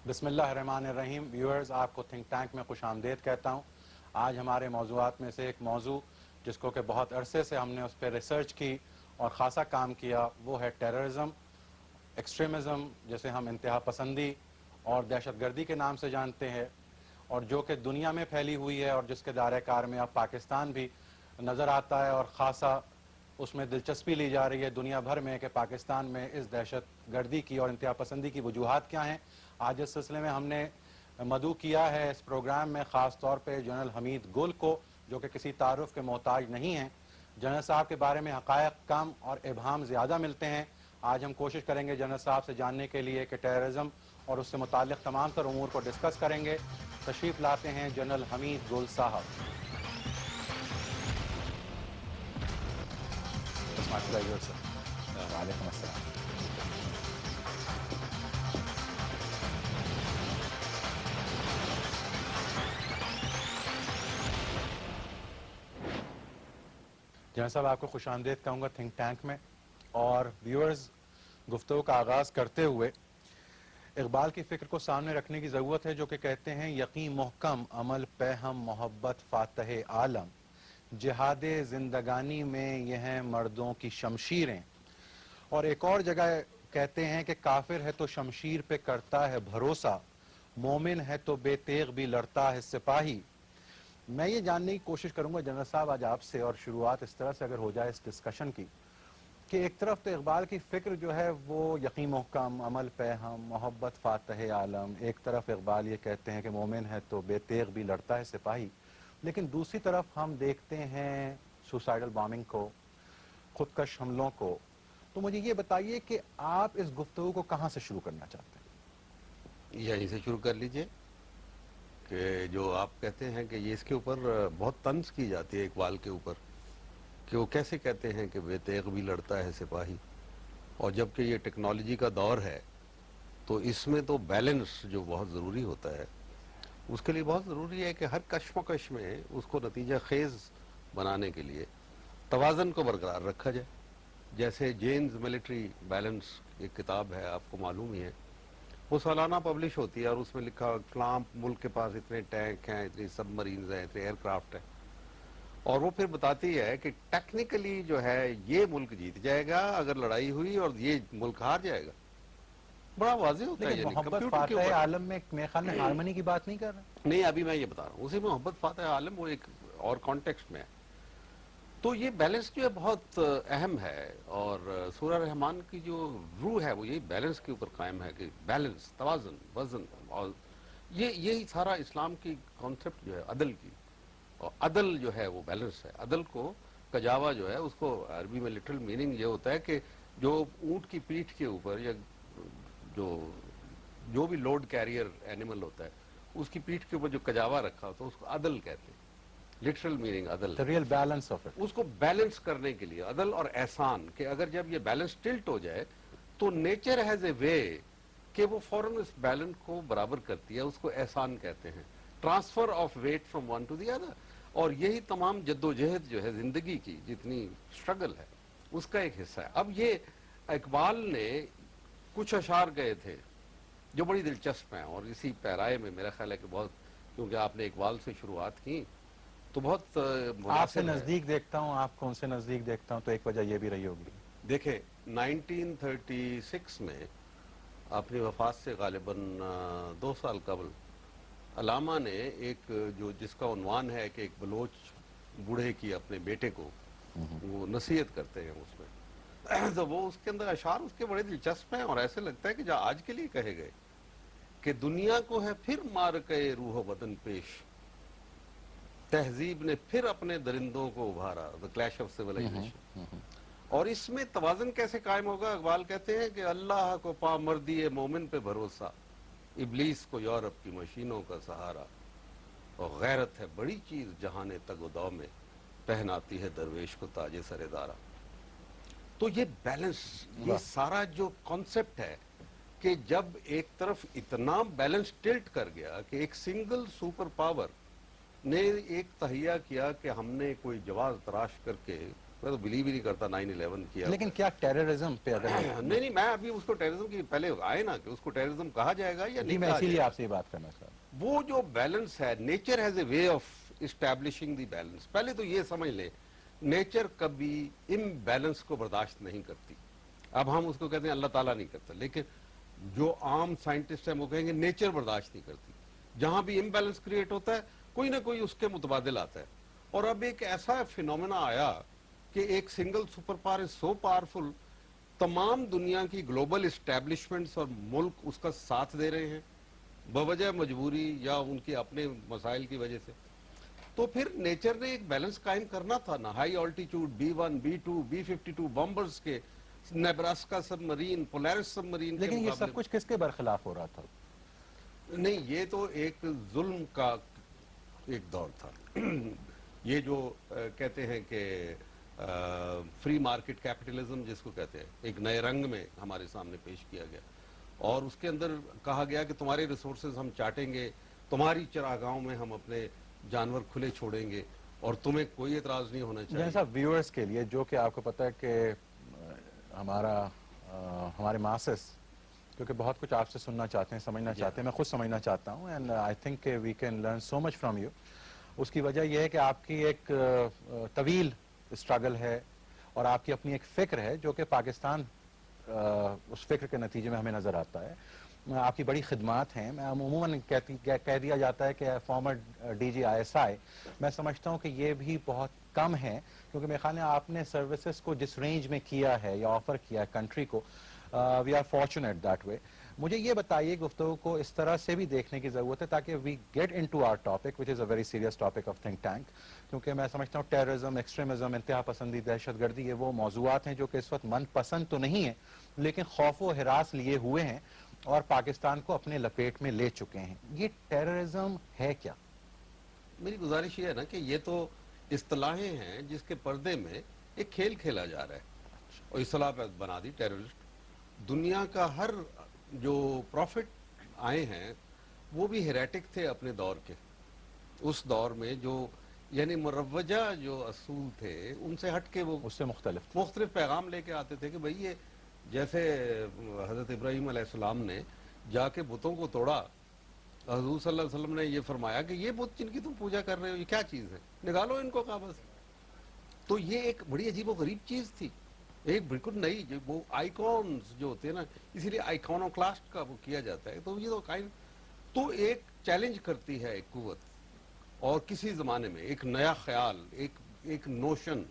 بسم اللہ الرحمن الرحیم. ویورز، آپ کو تھنک ٹینک میں خوش آمدید کہتا ہوں. آج ہمارے موضوعات میں سے ایک موضوع جس کو کہ بہت عرصے سے ہم نے اس پہ ریسرچ کی اور خاصا کام کیا، وہ ہے ٹیررزم، ایکسٹریمزم، جسے ہم انتہا پسندی اور دہشت گردی کے نام سے جانتے ہیں، اور جو کہ دنیا میں پھیلی ہوئی ہے اور جس کے دائرۂ کار میں اب پاکستان بھی نظر آتا ہے، اور خاصا اس میں دلچسپی لی جا رہی ہے دنیا بھر میں کہ پاکستان میں اس دہشت گردی کی اور انتہا پسندی کی وجوہات کیا ہیں. آج اس سلسلے میں ہم نے مدعو کیا ہے اس پروگرام میں خاص طور پہ جنرل حمید گل کو، جو کہ کسی تعارف کے محتاج نہیں ہیں. جنرل صاحب کے بارے میں حقائق کم اور ابہام زیادہ ملتے ہیں. آج ہم کوشش کریں گے جنرل صاحب سے جاننے کے لیے کہ ٹیررزم اور اس سے متعلق تمام تر امور کو ڈسکس کریں گے. تشریف لاتے ہیں جنرل حمید گل صاحب. وعلیکم السلام. جنرل صاحب، آپ کو خوش آمدید کہوں گا تھنک ٹینک میں. اور ویورز، گفتگو کا آغاز کرتے ہوئے اقبال کی فکر کو سامنے رکھنے کی ضرورت ہے، جو کہ کہتے ہیں یقین محکم عمل پہ ہم محبت فاتح عالم، جہاد زندگانی میں یہ ہیں مردوں کی شمشیریں. اور ایک اور جگہ کہتے ہیں کہ کافر ہے تو شمشیر پہ کرتا ہے بھروسہ، مومن ہے تو بے تیغ بھی لڑتا ہے سپاہی. میں یہ جاننے کی کوشش کروں گا جنرل صاحب آج آپ سے، اور شروعات اس طرح سے اگر ہو جائے اس ڈسکشن کی، کہ ایک طرف تو اقبال کی فکر جو ہے وہ یقین محکم عمل پہ ہم محبت فاتح عالم، ایک طرف اقبال یہ کہتے ہیں کہ مومن ہے تو بے تیغ بھی لڑتا ہے سپاہی، لیکن دوسری طرف ہم دیکھتے ہیں سوسائڈل بامبنگ کو، خودکش حملوں کو. تو مجھے یہ بتائیے کہ آپ اس گفتگو کو کہاں سے شروع کرنا چاہتے ہیں؟ یہیں سے شروع کر لیجئے کہ جو آپ کہتے ہیں کہ یہ اس کے اوپر بہت طنز کی جاتی ہے اقبال کے اوپر، کہ وہ کیسے کہتے ہیں کہ بے تیغ بھی لڑتا ہے سپاہی، اور جبکہ یہ ٹیکنالوجی کا دور ہے تو اس میں تو بیلنس جو بہت ضروری ہوتا ہے، اس کے لیے بہت ضروری ہے کہ ہر کشمکش میں اس کو نتیجہ خیز بنانے کے لیے توازن کو برقرار رکھا جائے. جیسے جینز ملٹری بیلنس ایک کتاب ہے، آپ کو معلوم ہی ہے، وہ سالانہ پبلش ہوتی ہے، اور اس میں لکھا فلاں ملک کے پاس اتنے ٹینک ہیں، اتنی سب مرینز ہیں، اتنے ایئر کرافٹ ہیں، اور وہ پھر بتاتی ہے کہ ٹیکنیکلی جو ہے یہ ملک جیت جائے گا اگر لڑائی ہوئی، اور یہ ملک ہار جائے گا. بڑا واضح ہوتا ہے، لیکن یعنی محبت کمپیوٹر کے فاتح اوپر. عالم میں میرے خیال میں ہارمنی کی بات نہیں کر رہے. نہیں، ابھی میں یہ بتا رہا ہوں، اسی میں محبت فاتح عالم وہ ایک اور کانٹیکسٹ میں ہے. تو یہ بیلنس جو ہے بہت اہم ہے، اور سورہ رحمان کی جو روح ہے وہ یہی بیلنس کے اوپر قائم ہے، کہ بیلنس، توازن، وزن، اور یہی سارا اسلام کی کانسیپٹ جو ہے عدل کی، اور عدل جو ہے وہ بیلنس ہے. عدل کو کجاوا جو ہے، اس کو عربی میں لٹرل میننگ یہ ہوتا ہے کہ جو اونٹ کی پیٹھ کے اوپر، یا جو بھی لوڈ کیریئر اینیمل ہوتا ہے، اس کی پیٹھ کے اوپر جو کجاوا رکھا ہوتا ہے اس کو عدل کہتے ہیں. لٹرل میننگ عدل، The real balance of it. اس کو بیلنس کرنے کے لیے عدل اور احسان، کہ اگر جب یہ بیلنس ٹلٹ ہو جائے تو نیچر ہیز اے وے کہ وہ فوراً اس بیلنس کو برابر کرتی ہے، اس کو احسان کہتے ہیں، transfer of weight from one to the other. اور یہی تمام جدوجہد جو ہے زندگی کی جتنی اسٹرگل ہے اس کا ایک حصہ ہے. اب یہ اقبال نے کچھ اشعار گئے تھے جو بڑی دلچسپ ہیں، اور اسی پیرائے میں میرا خیال ہے کہ بہت، کیونکہ آپ نے اقبال سے شروعات کی تو بہت آپ سے مناسب ہے. نزدیک دیکھتا ہوں، آپ کو ان سے نزدیک دیکھتا ہوں، تو ایک وجہ یہ بھی رہی ہوگی. دیکھیں 1936 میں اپنی وفات سے غالباً 2 سال قبل علامہ نے ایک جو جس کا عنوان ہے کہ ایک بلوچ بوڑھے کی اپنے بیٹے کو وہ نصیحت کرتے ہیں اس میں، تو وہ اس کے اندر اشعار اس کے بڑے دلچسپ ہیں، اور ایسے لگتا ہے کہ جو آج کے لیے کہے گئے کہ دنیا کو ہے پھر مار کے روح و بدن پیش، تہذیب نے پھر اپنے درندوں کو ابھارا، the clash of civilization. اور اس میں توازن کیسے قائم ہوگا؟ اقبال کہتے ہیں کہ اللہ کو پا مردی مومن پہ بھروسہ، ابلیس کو یورپ کی مشینوں کا سہارا، اور غیرت ہے بڑی چیز جہان تگ و دو میں، پہناتی ہے درویش کو تاج سر دارا. تو یہ بیلنس، یہ سارا جو کانسیپٹ ہے کہ جب ایک طرف اتنا بیلنس ٹلٹ کر گیا کہ ایک سنگل سپر پاور نے ایک تہیہ کیا کہ ہم نے کوئی جواز تراش کر کے میں تو بلیو ہی نہیں کرتا 9/11 کیا. لیکن کیا ٹیررزم پہ اگر نہیں میں ابھی اس کو ٹیررزم کی پہلے آئے نا کہ اس کو ٹیررزم کہا جائے گا یا جی نہیں میں کہا اسی جائے لیے گا. آپ سے یہ بات کرنا چاہتا ہوں. وہ جو بیلنس ہے, nature has a way of establishing the balance. پہلے تو یہ سمجھ لیں نیچر کبھی امبیلنس کو برداشت نہیں کرتی. اب ہم اس کو کہتے ہیں اللہ تعالیٰ نہیں کرتا, لیکن جو عام سائنٹسٹ ہیں وہ کہیں گے نیچر برداشت نہیں کرتی. جہاں بھی امبیلنس کریٹ ہوتا ہے کوئی نہ کوئی اس کے متبادل آتا ہے. اور اب ایک ایسا فینومینا آیا کہ ایک single super power is so powerful, تمام دنیا کی گلوبل اسٹیبلشمنٹس اور ملک اس کا ساتھ دے رہے ہیں بوجہ مجبوری یا ان کے اپنے مسائل کی وجہ سے. تو پھر نیچر نے ایک بیلنس قائم کرنا تھا نا. ہائی آلٹیٹیوڈ B-1 B-2 B-52 بمبرز کے, نیبراسکا سب مرین, پولیرس سب مرین کے لیکن یہ مقابلے سب کچھ کس کے برخلاف ہو رہا تھا؟ نہیں, یہ تو ایک ظلم کا ایک دور تھا. یہ جو کہتے ہیں کہ فری مارکیٹ کیپٹلزم جس کو کہتے ہیں, ایک نئے رنگ میں ہمارے سامنے پیش کیا گیا اور اس کے اندر کہا گیا کہ تمہارے ریسورسز ہم چاٹیں گے, تمہاری چراگاہوں میں ہم اپنے جانور کھلے چھوڑیں گے اور تمہیں کوئی اعتراض نہیں ہونا چاہیے. جیسا ویورز کے لیے جو کہ آپ کو پتہ ہے کہ ہمارے ماسس کیونکہ بہت کچھ آپ سے سننا چاہتے ہیں, سمجھنا چاہتے ہیں, میں خود سمجھنا چاہتا ہوں اینڈ آئی تھنک کہ we can learn so much from you. اس کی وجہ یہ ہے کہ آپ کی ایک طویل اسٹرگل ہے اور آپ کی اپنی ایک فکر ہے جو کہ پاکستان اس فکر کے نتیجے میں ہمیں نظر آتا ہے. آپ کی بڑی خدمات ہیں. میں عموماً کہہ دیا جاتا ہے کہ فارمر DG ISI, میں سمجھتا ہوں کہ یہ بھی بہت کم ہے کیونکہ میرے خیال میں آپ نے سروسز کو جس رینج میں کیا ہے یا آفر کیا ہے کنٹری کو, we are fortunate that way. مجھے یہ بتائیے گفتگو کو اس طرح سے بھی دیکھنے کی ضرورت ہے تاکہ we get into our topic which is a very serious topic of think tank, کیونکہ میں سمجھتا ہوں ٹیررزم, ایکسٹریمزم, انتہا پسندی, دہشت گردی, یہ وہ موضوعات ہیں جو کہ اس وقت من پسند تو نہیں ہیں لیکن خوف و ہراس لیے ہوئے ہیں اور پاکستان کو اپنے لپیٹ میں لے چکے ہیں. یہ ٹیررزم ہے کیا؟ میری گزارش یہ ہے نا کہ یہ تو اصطلاحیں ہیں جس کے پردے میں ایک کھیل کھیلا جا رہا ہے اور اصطلاح پہ بنا دی ٹیررسٹ. دنیا کا ہر جو پروفٹ آئے ہیں وہ بھی ہیریٹک تھے اپنے دور کے. اس دور میں جو یعنی مروجہ جو اصول تھے ان سے ہٹ کے وہ اس سے مختلف پیغام لے کے آتے تھے کہ بھئی یہ جیسے حضرت ابراہیم علیہ السلام نے جا کے بتوں کو توڑا, حضور صلی اللہ علیہ وسلم نے یہ فرمایا کہ یہ بت جن کی تم پوجا کر رہے ہو یہ کیا چیز ہے, نکالو ان کو کعبہ سے. تو یہ ایک بڑی عجیب و غریب چیز تھی, ایک بالکل نئی, جو وہ آئیکونز جو ہوتے ہیں نا, اسی لیے آئیکونوکلاسٹ کا وہ کیا جاتا ہے. تو یہ تو ایک چیلنج کرتی ہے ایک قوت, اور کسی زمانے میں ایک نیا خیال, ایک نوشن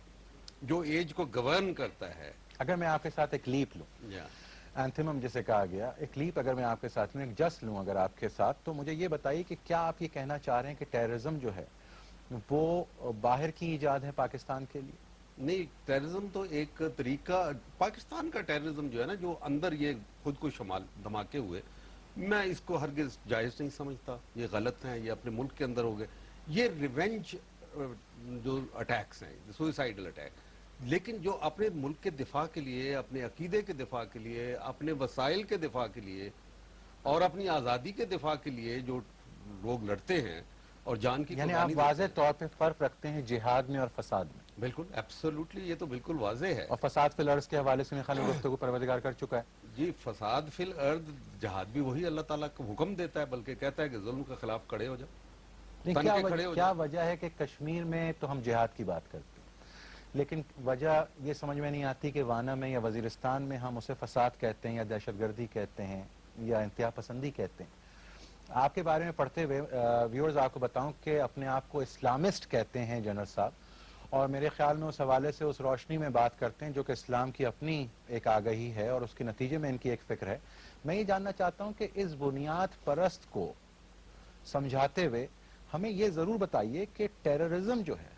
جو ایج کو گورن کرتا ہے. اگر میں آپ کے ساتھ ایک لیپ لوں, اینتھمم جسے کہا گیا, ایک لیپ اگر میں آپ کے ساتھ لوں, ایک جسٹ لوں اگر آپ کے ساتھ, تو مجھے یہ بتائیے کہ کیا آپ یہ کہنا چاہ رہے ہیں کہ ٹیررزم جو ہے وہ باہر کی ایجاد ہے پاکستان کے لیے؟ نہیں, ٹیررزم تو ایک طریقہ, پاکستان کا ٹیررزم جو ہے نا, جو اندر یہ خود کو شمال دھماکے ہوئے, میں اس کو ہرگز جائز نہیں سمجھتا. یہ غلط ہیں, یہ اپنے ملک کے اندر ہو گئے. یہ ریونج جو اٹیکس ہیں, سوئسائڈل اٹیک, لیکن جو اپنے ملک کے دفاع کے لیے, اپنے عقیدے کے دفاع کے لیے, اپنے وسائل کے دفاع کے لیے اور اپنی آزادی کے دفاع کے لیے جو لوگ لڑتے ہیں اور جان کی یعنی آپ واضح طور پہ فرق رکھتے ہیں جہاد میں اور فساد میں؟ بالکل, ایبسولوٹلی, یہ تو بالکل واضح ہے. اور فساد فی الارض کے حوالے سے میرے خیال میں گفتگو پروردگار کر چکا ہے. جی, فساد فی الارض, جہاد بھی وہی اللہ تعالیٰ کو حکم دیتا ہے, بلکہ کہتا ہے کہ ظلم کے خلاف کھڑے ہو جاؤ. کیا وجہ ہے کہ کشمیر میں تو ہم جہاد کی بات کرتے ہیں لیکن وجہ یہ سمجھ میں نہیں آتی کہ وانا میں یا وزیرستان میں ہم اسے فساد کہتے ہیں یا دہشت گردی کہتے ہیں یا انتہا پسندی کہتے ہیں. آپ کے بارے میں پڑھتے ہوئے ویورز آپ کو بتاؤں کہ اپنے آپ کو اسلامسٹ کہتے ہیں جنرل صاحب, اور میرے خیال میں اس حوالے سے اس روشنی میں بات کرتے ہیں جو کہ اسلام کی اپنی ایک آگہی ہے اور اس کے نتیجے میں ان کی ایک فکر ہے. میں یہ جاننا چاہتا ہوں کہ اس بنیاد پرست کو سمجھاتے ہوئے ہمیں یہ ضرور بتائیے کہ ٹیررزم جو ہے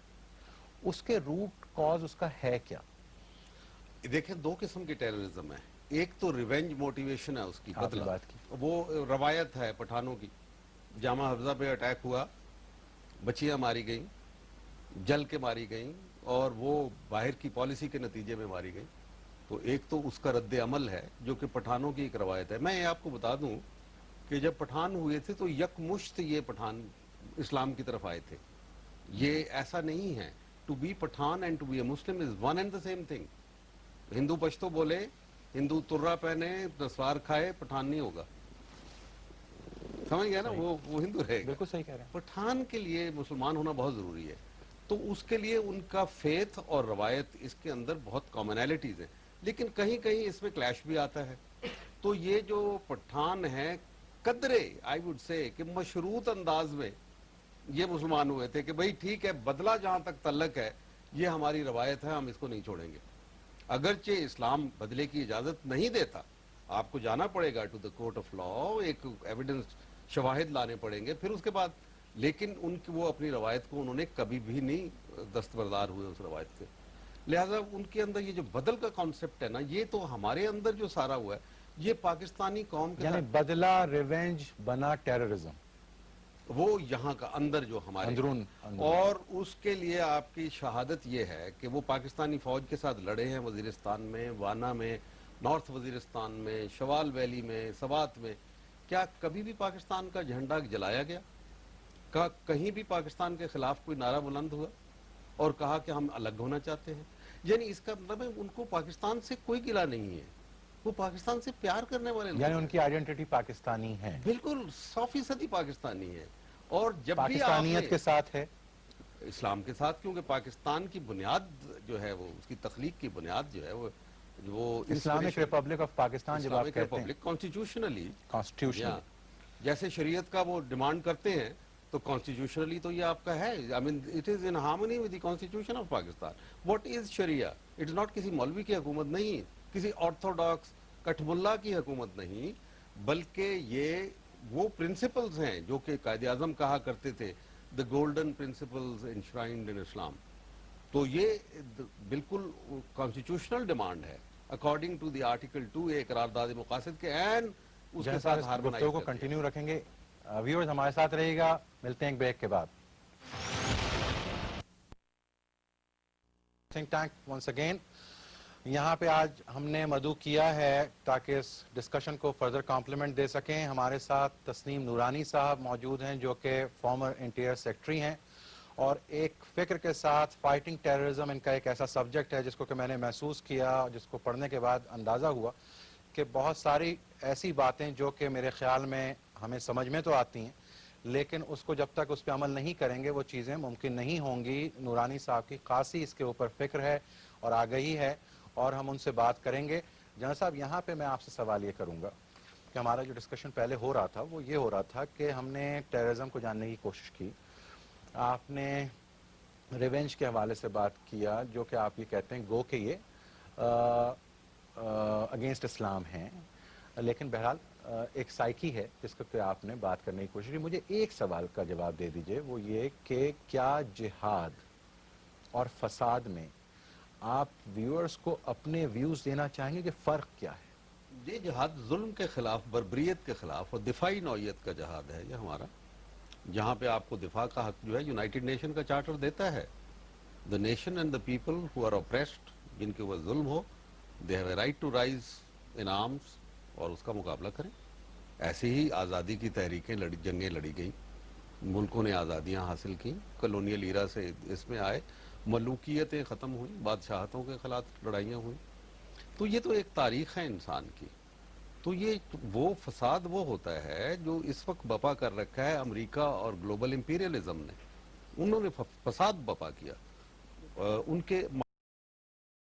اس کے روٹ کاز اس کا ہے کیا؟ دیکھیں, دو قسم کے ٹیررزم ہے. ایک تو ریونج موٹیویشن ہے, اس کی بدلہ بات کی وہ روایت ہے پٹھانوں کی. جامع حفظہ پہ اٹیک ہوا, بچیاں ماری گئیں, جل کے ماری گئیں, اور وہ باہر کی پالیسی کے نتیجے میں ماری گئیں. تو ایک تو اس کا رد عمل ہے جو کہ پٹھانوں کی ایک روایت ہے. میں یہ آپ کو بتا دوں کہ جب پٹھان ہوئے تھے تو یکمشت یہ پٹھان اسلام کی طرف آئے تھے. یہ ایسا نہیں ہے to be Pathan and to be a Muslim is one and the same thing. ہندو پشتو بولے, ہندو ترا پہنے, نسوار کھائے, پٹھان نہیں ہوگا. سمجھ گیا نا, وہ ہندو رہے گا. بالکل صحیح کہہ رہے ہیں. پٹھان کے لیے مسلمان ہونا بہت ضروری ہے. تو اس کے لیے ان کا فیتھ اور روایت اس کے اندر بہت کامنالٹیز ہیں, لیکن کہیں کہیں اس میں کلیش بھی آتا ہے. تو یہ جو پٹھان ہیں قدرے آئی وڈ سے کہ مشروط انداز میں یہ مسلمان ہوئے تھے کہ بھئی ٹھیک ہے, بدلہ جہاں تک تعلق ہے یہ ہماری روایت ہے, ہم اس کو نہیں چھوڑیں گے. اگرچہ اسلام بدلے کی اجازت نہیں دیتا, آپ کو جانا پڑے گا to the court of law, ایک ایویڈنس شواہد لانے پڑیں گے پھر اس کے بعد, لیکن ان کی وہ اپنی روایت کو انہوں نے کبھی بھی نہیں دستبردار ہوئے اس روایت سے. لہٰذا ان کے اندر یہ جو بدل کا کانسیپٹ ہے نا, یہ تو ہمارے اندر جو سارا ہوا ہے یہ پاکستانی قوم کے یعنی بدلہ ریونج بنا ٹیررزم, وہ یہاں کا اندر جو ہمارے اندرون. اور اس کے لیے آپ کی شہادت یہ ہے کہ وہ پاکستانی فوج کے ساتھ لڑے ہیں وزیرستان میں, وانا میں, نارتھ وزیرستان میں, شوال ویلی میں, سوات میں. کیا کبھی بھی پاکستان کا جھنڈا جلایا گیا؟ کہیں بھی پاکستان کے خلاف کوئی نعرہ بلند ہوا اور کہا کہ ہم الگ ہونا چاہتے ہیں؟ یعنی اس کا مطلب ہے ان کو پاکستان سے کوئی گلہ نہیں ہے, وہ پاکستان سے پیار کرنے والے لوگ یعنی ان کی آئیڈینٹی پاکستانی ہے, بالکل 100% پاکستانی ہے. اور جب بھی پاکستانیت کے ساتھ ہے, اسلام کے ساتھ, کیونکہ پاکستان کی بنیاد جو ہے وہ اس کی تخلیق کی بنیاد جو ہے وہ اسلامک ریپبلک آف پاکستان جب آپ کہتے ہیں, کانسٹیٹیوشنلی کانسٹیٹیوشن جیسے شریعت کا وہ ڈیمانڈ کرتے ہیں تو کانسٹیٹیوشنلی تو یہ آپ کا ہے. I mean it is in harmony with the constitution of Pakistan. What is Sharia? It is not کسی مولوی کی حکومت نہیں, کسی آرتھوڈاکس کٹھ ملا کی حکومت نہیں, بلکہ یہ وہ پرنسپلز ہیں جو کہ قائد اعظم کہا کرتے تھے, the golden principles enshrined in Islam. تو یہ بالکل کانسٹیٹیوشنل ڈیمانڈ ہے according to the article 2A قرارداد مقاصد کے, اینڈ اس کے ساتھ ہارمونائز کو کنٹینیو رکھیں گے. ویورز ہمارے ساتھ رہے گا, ملتے ہیں ایک بریک کے بعد. تھنک ٹینک ونس اگین, یہاں پہ آج ہم نے مدعو کیا ہے تاکہ اس ڈسکشن کو فردر کمپلیمنٹ دے سکیں. ہمارے ساتھ تسنیم نورانی صاحب موجود ہیں جو کہ فارمر انٹیریئر سیکرٹری ہیں, اور ایک فکر کے ساتھ فائٹنگ ٹیررزم ان کا ایک ایسا سبجیکٹ ہے جس کو کہ میں نے محسوس کیا, جس کو پڑھنے کے بعد اندازہ ہوا کہ بہت ساری ایسی باتیں جو کہ میرے خیال میں ہمیں سمجھ میں تو آتی ہیں, لیکن اس کو جب تک اس پہ عمل نہیں کریں گے وہ چیزیں ممکن نہیں ہوں گی. نورانی صاحب کی خاصی اس کے اوپر فکر ہے اور آگہی ہے, اور ہم ان سے بات کریں گے. جنرل صاحب, یہاں پہ میں آپ سے سوال یہ کروں گا کہ ہمارا جو ڈسکشن پہلے ہو رہا تھا وہ یہ ہو رہا تھا کہ ہم نے ٹیررزم کو جاننے کی کوشش کی, آپ نے ریونج کے حوالے سے بات کیا جو کہ آپ یہ کہتے ہیں گو کہ یہ اگینسٹ اسلام ہیں, لیکن بہرحال ایک سائیکی ہے جس کو کہ آپ نے بات کرنے کی کوشش کی. مجھے ایک سوال کا جواب دے دیجئے, وہ یہ کہ کیا جہاد اور فساد میں آپ ویورز کو اپنے ویوز دینا چاہیں گے کہ فرق کیا ہے؟ یہ جہاد ظلم کے خلاف, بربریت کے خلاف اور دفاعی نوعیت کا جہاد ہے یہ ہمارا, جہاں پہ آپ کو دفاع کا حق جو ہے یونائٹڈ نیشن کا چارٹر دیتا ہے. The nation and the people who are oppressed, جن کے اوپر ظلم ہو, they have a right to rise in arms اور اس کا مقابلہ کریں. ایسی ہی آزادی کی تحریکیں جنگیں لڑی گئیں, ملکوں نے آزادیاں حاصل کی, کلونیل ایرا سے اس میں آئے, ملوکیتیں ختم ہوئیں, بادشاہتوں کے خلاف لڑائیاں ہوئیں. تو یہ تو ایک تاریخ ہے انسان کی. تو یہ وہ فساد وہ ہوتا ہے جو اس وقت بپا کر رکھا ہے امریکہ اور گلوبل امپیریلزم نے. انہوں نے فساد بپا کیا, ان کے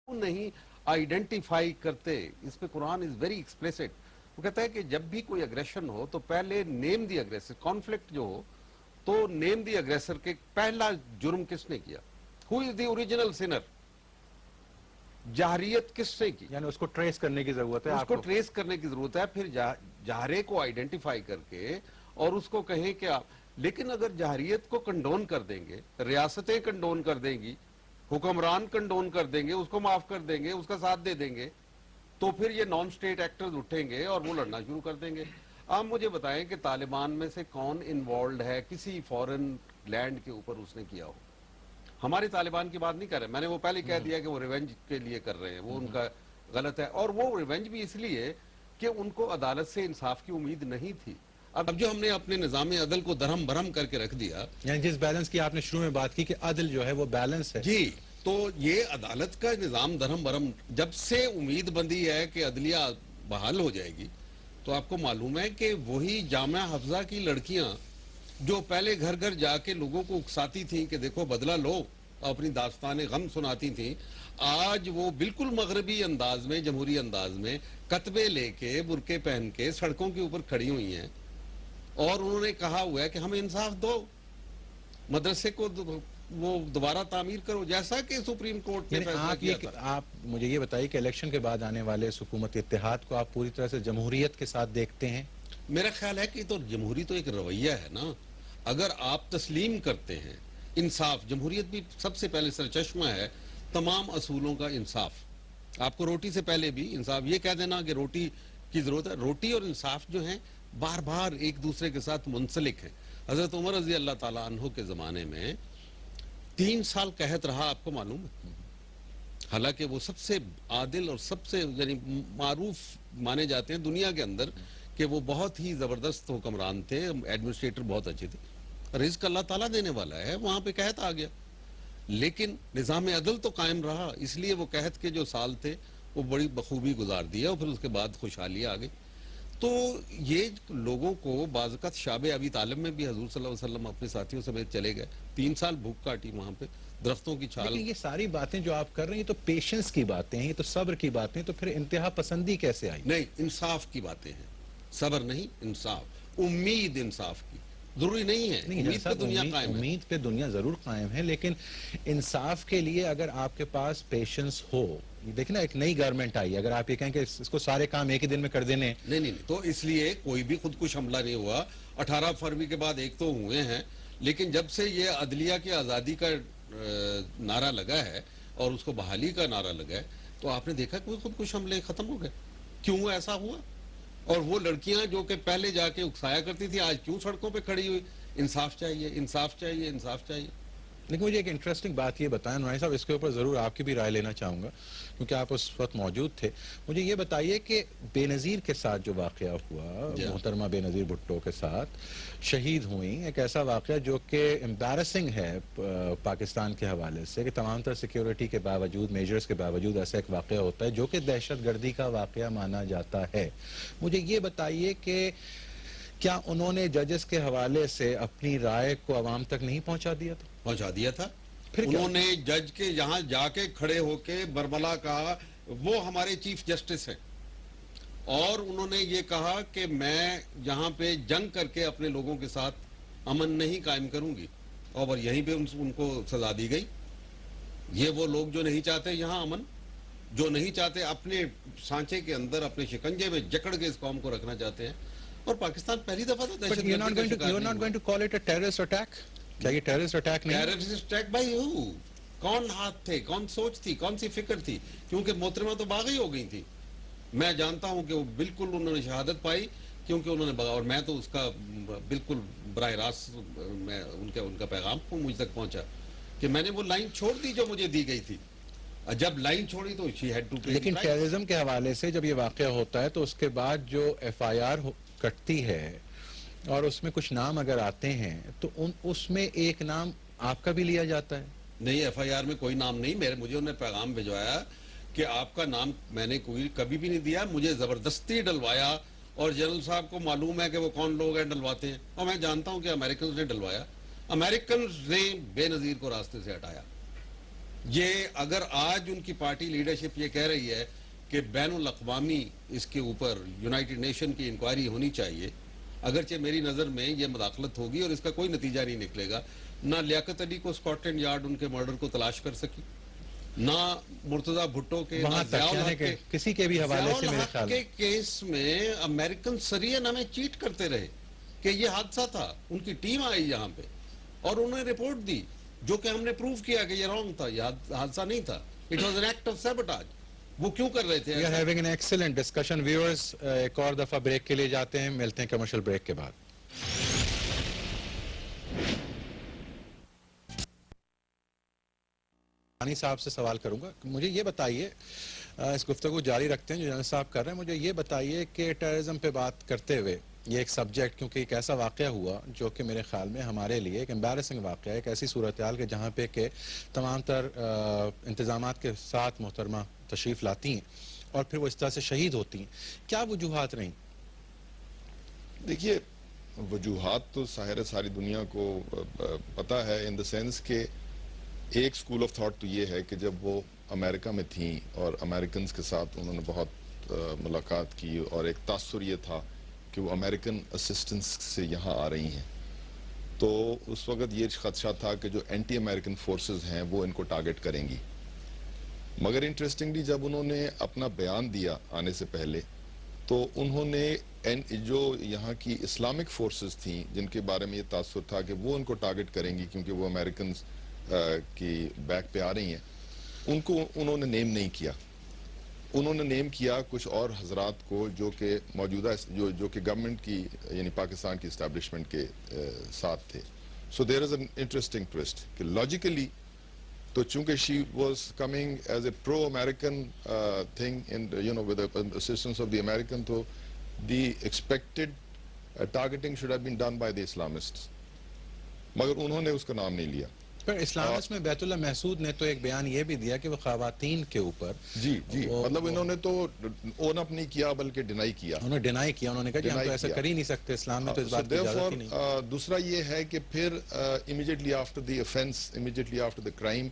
نہیں آئیڈینٹیفائی کرتے. اس پہ قرآن از ویری ایکسپلیسٹ. وہ کہتا ہے کہ جب بھی کوئی اگریشن ہو تو پہلے نیم دی اگریسر, کانفلکٹ جو ہو تو نیم دی اگریسر کے پہلا جرم کس نے کیا, ہو از دی اوریجنل سینر, جہریت کس نے کی, یعنی اس کو ٹریس کرنے کی ضرورت ہے, اس کو ٹریس کرنے کی ضرورت ہے. پھر جہرے کو آئیڈینٹیفائی کر کے اور اس کو کہیں کہ آپ, لیکن اگر جہریت کو کنڈون کر دیں گے, ریاستیں کنڈون کر دیں گی, حکمران کنڈون کر دیں گے, اس کو معاف کر دیں گے, اس کا ساتھ دے دیں گے, تو پھر یہ نان سٹیٹ ایکٹرز اٹھیں گے اور وہ لڑنا شروع کر دیں گے. آپ مجھے بتائیں کہ طالبان میں سے کون انوالوڈ ہے کسی فورن لینڈ کے اوپر اس نے کیا ہو؟ ہمارے طالبان کی بات نہیں کر رہے, میں نے وہ پہلے کہہ دیا کہ وہ ریونج کے لیے کر رہے ہیں, وہ ان کا غلط ہے. اور وہ ریونج بھی اس لیے کہ ان کو عدالت سے انصاف کی امید نہیں تھی. اب جو ہم نے اپنے نظام عدل کو درہم برہم کر کے رکھ دیا، یعنی جس بیلنس کی آپ نے شروع میں بات کی کہ عدل جو ہے وہ بیلنس ہے، جی، تو یہ عدالت کا نظام درہم برہم جب سے امید بندی ہے کہ عدلیہ بحال ہو جائے گی، تو آپ کو معلوم ہے کہ وہی جامعہ حفظہ کی لڑکیاں جو پہلے گھر گھر جا کے لوگوں کو اکساتی تھیں کہ دیکھو بدلہ لو، اپنی داستان غم سناتی تھیں، آج وہ بالکل مغربی انداز میں، جمہوری انداز میں کتبے لے کے، برقعے پہن کے سڑکوں کے اوپر کھڑی ہوئی ہیں، اور انہوں نے کہا ہوا ہے کہ ہمیں انصاف دو، مدرسے کو وہ دوبارہ تعمیر کرو، جیسا کہ سپریم کورٹ نے یعنی فیصلہ کیا تھا۔ آپ مجھے یہ بتائیے کہ الیکشن کے بعد آنے والے اس حکومت اتحاد کو آپ پوری طرح سے جمہوریت کے ساتھ دیکھتے ہیں؟ میرا خیال ہے کہ تو جمہوری تو ایک رویہ ہے نا، اگر آپ تسلیم کرتے ہیں انصاف، جمہوریت بھی سب سے پہلے سرچشمہ ہے تمام اصولوں کا انصاف۔ آپ کو روٹی سے پہلے بھی انصاف، یہ کہہ دینا کہ روٹی کی ضرورت ہے، روٹی اور انصاف جو ہیں بار بار ایک دوسرے کے ساتھ منسلک ہیں۔ حضرت عمر رضی اللہ تعالیٰ عنہ کے زمانے میں 3 سال قحط رہا، آپ کو معلوم ہے، حالانکہ وہ سب سے عادل اور سب سے یعنی معروف مانے جاتے ہیں دنیا کے اندر کہ وہ بہت ہی زبردست حکمران تھے، ایڈمنسٹریٹر بہت اچھے تھے، رزق اللہ تعالیٰ دینے والا ہے، وہاں پہ قحط آ گیا، لیکن نظام عدل تو قائم رہا، اس لیے وہ قحط کے جو سال تھے وہ بڑی بخوبی گزار دیا، اور پھر اس کے بعد خوشحالی آ گئی۔ تو یہ لوگوں کو بعض اوقات شاب ابی طالب میں بھی حضور صلی اللہ علیہ وسلم اپنے ساتھیوں سمیت چلے گئے، 3 سال بھوک کاٹی وہاں پہ، درختوں کی چھال۔ لیکن یہ ساری باتیں جو آپ کر رہے ہیں یہ تو پیشنس کی باتیں ہیں، یہ تو صبر کی باتیں، تو پھر انتہا پسندی کیسے آئی؟ نہیں، انصاف کی باتیں ہیں، صبر نہیں، انصاف، امید انصاف کی، ضروری نہیں ہے امید پہ دنیا قائم ہے۔ امید پہ دنیا ضرور قائم ہے، لیکن انصاف کے لیے اگر آپ کے پاس پیشنس ہو، دیکھیں نا ایک نئی گورنمنٹ آئی، اگر آپ یہ کہیں کہ اس کو سارے کام ایک ہی دن میں کر دینے، نہیں، تو اس لیے کوئی بھی خودکش حملہ نہیں ہوا، 18 فروری کے بعد ایک تو ہوئے ہیں، لیکن جب سے یہ عدلیہ کی آزادی کا نعرہ لگا ہے اور اس کو بحالی کا نعرہ لگا ہے، تو آپ نے دیکھا کہ خودکش حملے ختم ہو گئے۔ کیوں ایسا ہوا؟ اور وہ لڑکیاں جو کہ پہلے جا کے اکسایا کرتی تھی، آج کیوں سڑکوں پہ کھڑی ہوئی؟ انصاف چاہیے، انصاف چاہیے، انصاف چاہیے۔ لیکن مجھے ایک انٹرسٹنگ بات یہ بتائیں نورانی صاحب، اس کے اوپر ضرور آپ کی بھی رائے لینا چاہوں گا کیونکہ آپ اس وقت موجود تھے۔ مجھے یہ بتائیے کہ بے نظیر کے ساتھ جو واقعہ ہوا، محترمہ بے نظیر بھٹو کے ساتھ شہید ہوئیں، ایک ایسا واقعہ جو کہ امبیرسنگ ہے پاکستان کے حوالے سے کہ تمام تر سیکیورٹی کے باوجود، میجرز کے باوجود ایسا ایک واقعہ ہوتا ہے جو کہ دہشت گردی کا واقعہ مانا جاتا ہے۔ مجھے یہ بتائیے کہ کیا انہوں نے ججز کے حوالے سے اپنی رائے کو عوام تک نہیں پہنچا دیا تھا؟ پہنچا دیا تھا۔ پھر انہوں نے جج کے یہاں جا کے کھڑے ہو کے برملا کہا وہ ہمارے چیف جسٹس ہیں، اور انہوں نے یہ کہا کہ میں یہاں پہ جنگ کر کے اپنے لوگوں کے ساتھ امن نہیں قائم کروں گی، اور یہیں پہ ان کو سزا دی گئی۔ یہ وہ لوگ جو نہیں چاہتے یہاں امن، جو نہیں چاہتے اپنے سانچے کے اندر، اپنے شکنجے میں جکڑ کے اس قوم کو رکھنا چاہتے ہیں، اور پاکستان پہلی دفعہ تو دہشت گردی کا شکار نہیں ہوا۔ call it a terrorist attack؟ کیا یہ ٹیررسٹ اٹیک نہیں؟ ٹیررسٹ اٹیک بائی ہو؟ کون ہاتھ تھے، کون سوچ تھی، کون سی فکر تھی؟ کیونکہ محترمہ تو باغی ہو گئی تھی، میں جانتا ہوں کہ وہ بالکل انہوں نے شہادت پائی کیونکہ انہوں نے بغا، اور میں تو اس کا بالکل براہ راست میں ان کا پیغام مجھ تک پہنچا کہ میں نے وہ لائن چھوڑ دی جو مجھے دی گئی تھی، جب لائن چھوڑی تو she had to pay the لیکن price۔ ٹیررزم کے حوالے سے جب یہ واقعہ ہوتا ہے تو اس کے بعد جو ایف آئی آر کٹتی ہے اور اس میں کچھ نام اگر آتے ہیں تو اس میں ایک نام آپ کا بھی لیا جاتا ہے؟ نہیں، ایف آئی آر میں کوئی نام نہیں، مجھے انہوں نے پیغام بھجوایا کہ آپ کا نام میں نے کبھی بھی نہیں دیا، مجھے زبردستی ڈلوایا، اور جنرل صاحب کو معلوم ہے کہ وہ کون لوگ ہیں ڈلواتے ہیں، اور میں جانتا ہوں کہ امریکنز نے ڈلوایا، امریکنز نے بے نظیر کو راستے سے ہٹایا۔ یہ اگر آج ان کی پارٹی لیڈرشپ یہ کہہ رہی ہے کہ بین الاقوامی اس کے اوپر یونائٹڈ نیشن کی انکوائری ہونی چاہیے، اگرچہ میری نظر میں یہ مداخلت ہوگی اور اس کا کوئی نتیجہ نہیں نکلے گا، نہ لیاقت علی کو اسکاٹ لینڈ یارڈ ان کے مرڈر کو تلاش کر سکی، نہ مرتضی بھٹو کے، وہاں تک یعنی کہ کسی کے بھی حوالے سے میرے خیال کے کیس میں امریکن سرین ہمیں چیٹ کرتے رہے کہ یہ حادثہ تھا، ان کی ٹیم آئی یہاں پہ اور انہوں نے رپورٹ دی جو کہ ہم نے پروف کیا کہ یہ رانگ تھا، یہ حادثہ نہیں تھا، it was an act of sabotage. وہ کیوں کر رہے تھے؟ We are having an excellent discussion. Viewers, ایک اور دفعہ بریک کے لیے جاتے ہیں، ملتے ہیں کمرشل بریک کے بعد۔ رانی صاحب سے سوال کروں گا، مجھے یہ بتائیے، اس گفتگو جاری رکھتے ہیں جو جنرل صاحب کر رہے ہیں، مجھے یہ بتائیے کہ ٹیررزم پہ بات کرتے ہوئے یہ ایک سبجیکٹ کیونکہ ایک ایسا واقعہ ہوا جو کہ میرے خیال میں ہمارے لیے ایک امبیرسنگ واقعہ ہے, ایک ایسی صورتحال کہ جہاں پہ کہ تمام تر انتظامات کے ساتھ محترمہ تشریف لاتی ہیں اور پھر وہ اس طرح سے شہید ہوتی ہیں. کیا وجوہات رہیں؟ دیکھیے وجوہات تو ظاہر ساری دنیا کو پتہ ہے, ان دا سینس کہ ایک اسکول آف تھاٹ تو یہ ہے کہ جب وہ امریکہ میں تھیں اور امریکنز کے ساتھ انہوں نے بہت ملاقات کی اور ایک تاثر یہ تھا کہ وہ امریکن اسسٹنس سے یہاں آ رہی ہیں, تو اس وقت یہ خدشہ تھا کہ جو اینٹی امریکن فورسز ہیں وہ ان کو ٹارگٹ کریں گی. مگر انٹرسٹنگلی جب انہوں نے اپنا بیان دیا آنے سے پہلے تو انہوں نے جو یہاں کی اسلامک فورسز تھیں جن کے بارے میں یہ تاثر تھا کہ وہ ان کو ٹارگٹ کریں گی کیونکہ وہ امریکنز کی بیک پہ آ رہی ہیں, ان کو انہوں نے نیم نہیں کیا. انہوں نے نیم کیا کچھ اور حضرات کو جو کہ موجودہ جو کہ گورنمنٹ کی یعنی پاکستان کی اسٹیبلشمنٹ کے ساتھ تھے. So there is an interesting twist کہ لاجیکلی تو چونکہ she was coming as a pro American thing with assistance of the American, تو they expected targeting should have been done by the Islamists, مگر انہوں نے اس کا نام نہیں لیا. پر اسلامسٹ میں بیت اللہ محسود نے تو ایک بیان یہ بھی دیا کہ وہ خواتین کے اوپر جی مطلب انہوں نے تو اون اپ نہیں کیا بلکہ ڈینائی کیا. انہوں نے ڈینائی کیا, انہوں نے کہا کہ ہم تو ایسا کر ہی نہیں سکتے, اسلام میں تو اس بات کی اجازت ہی نہیں. دوسرا یہ ہے کہ پھر immediately after the offence, immediately after the crime,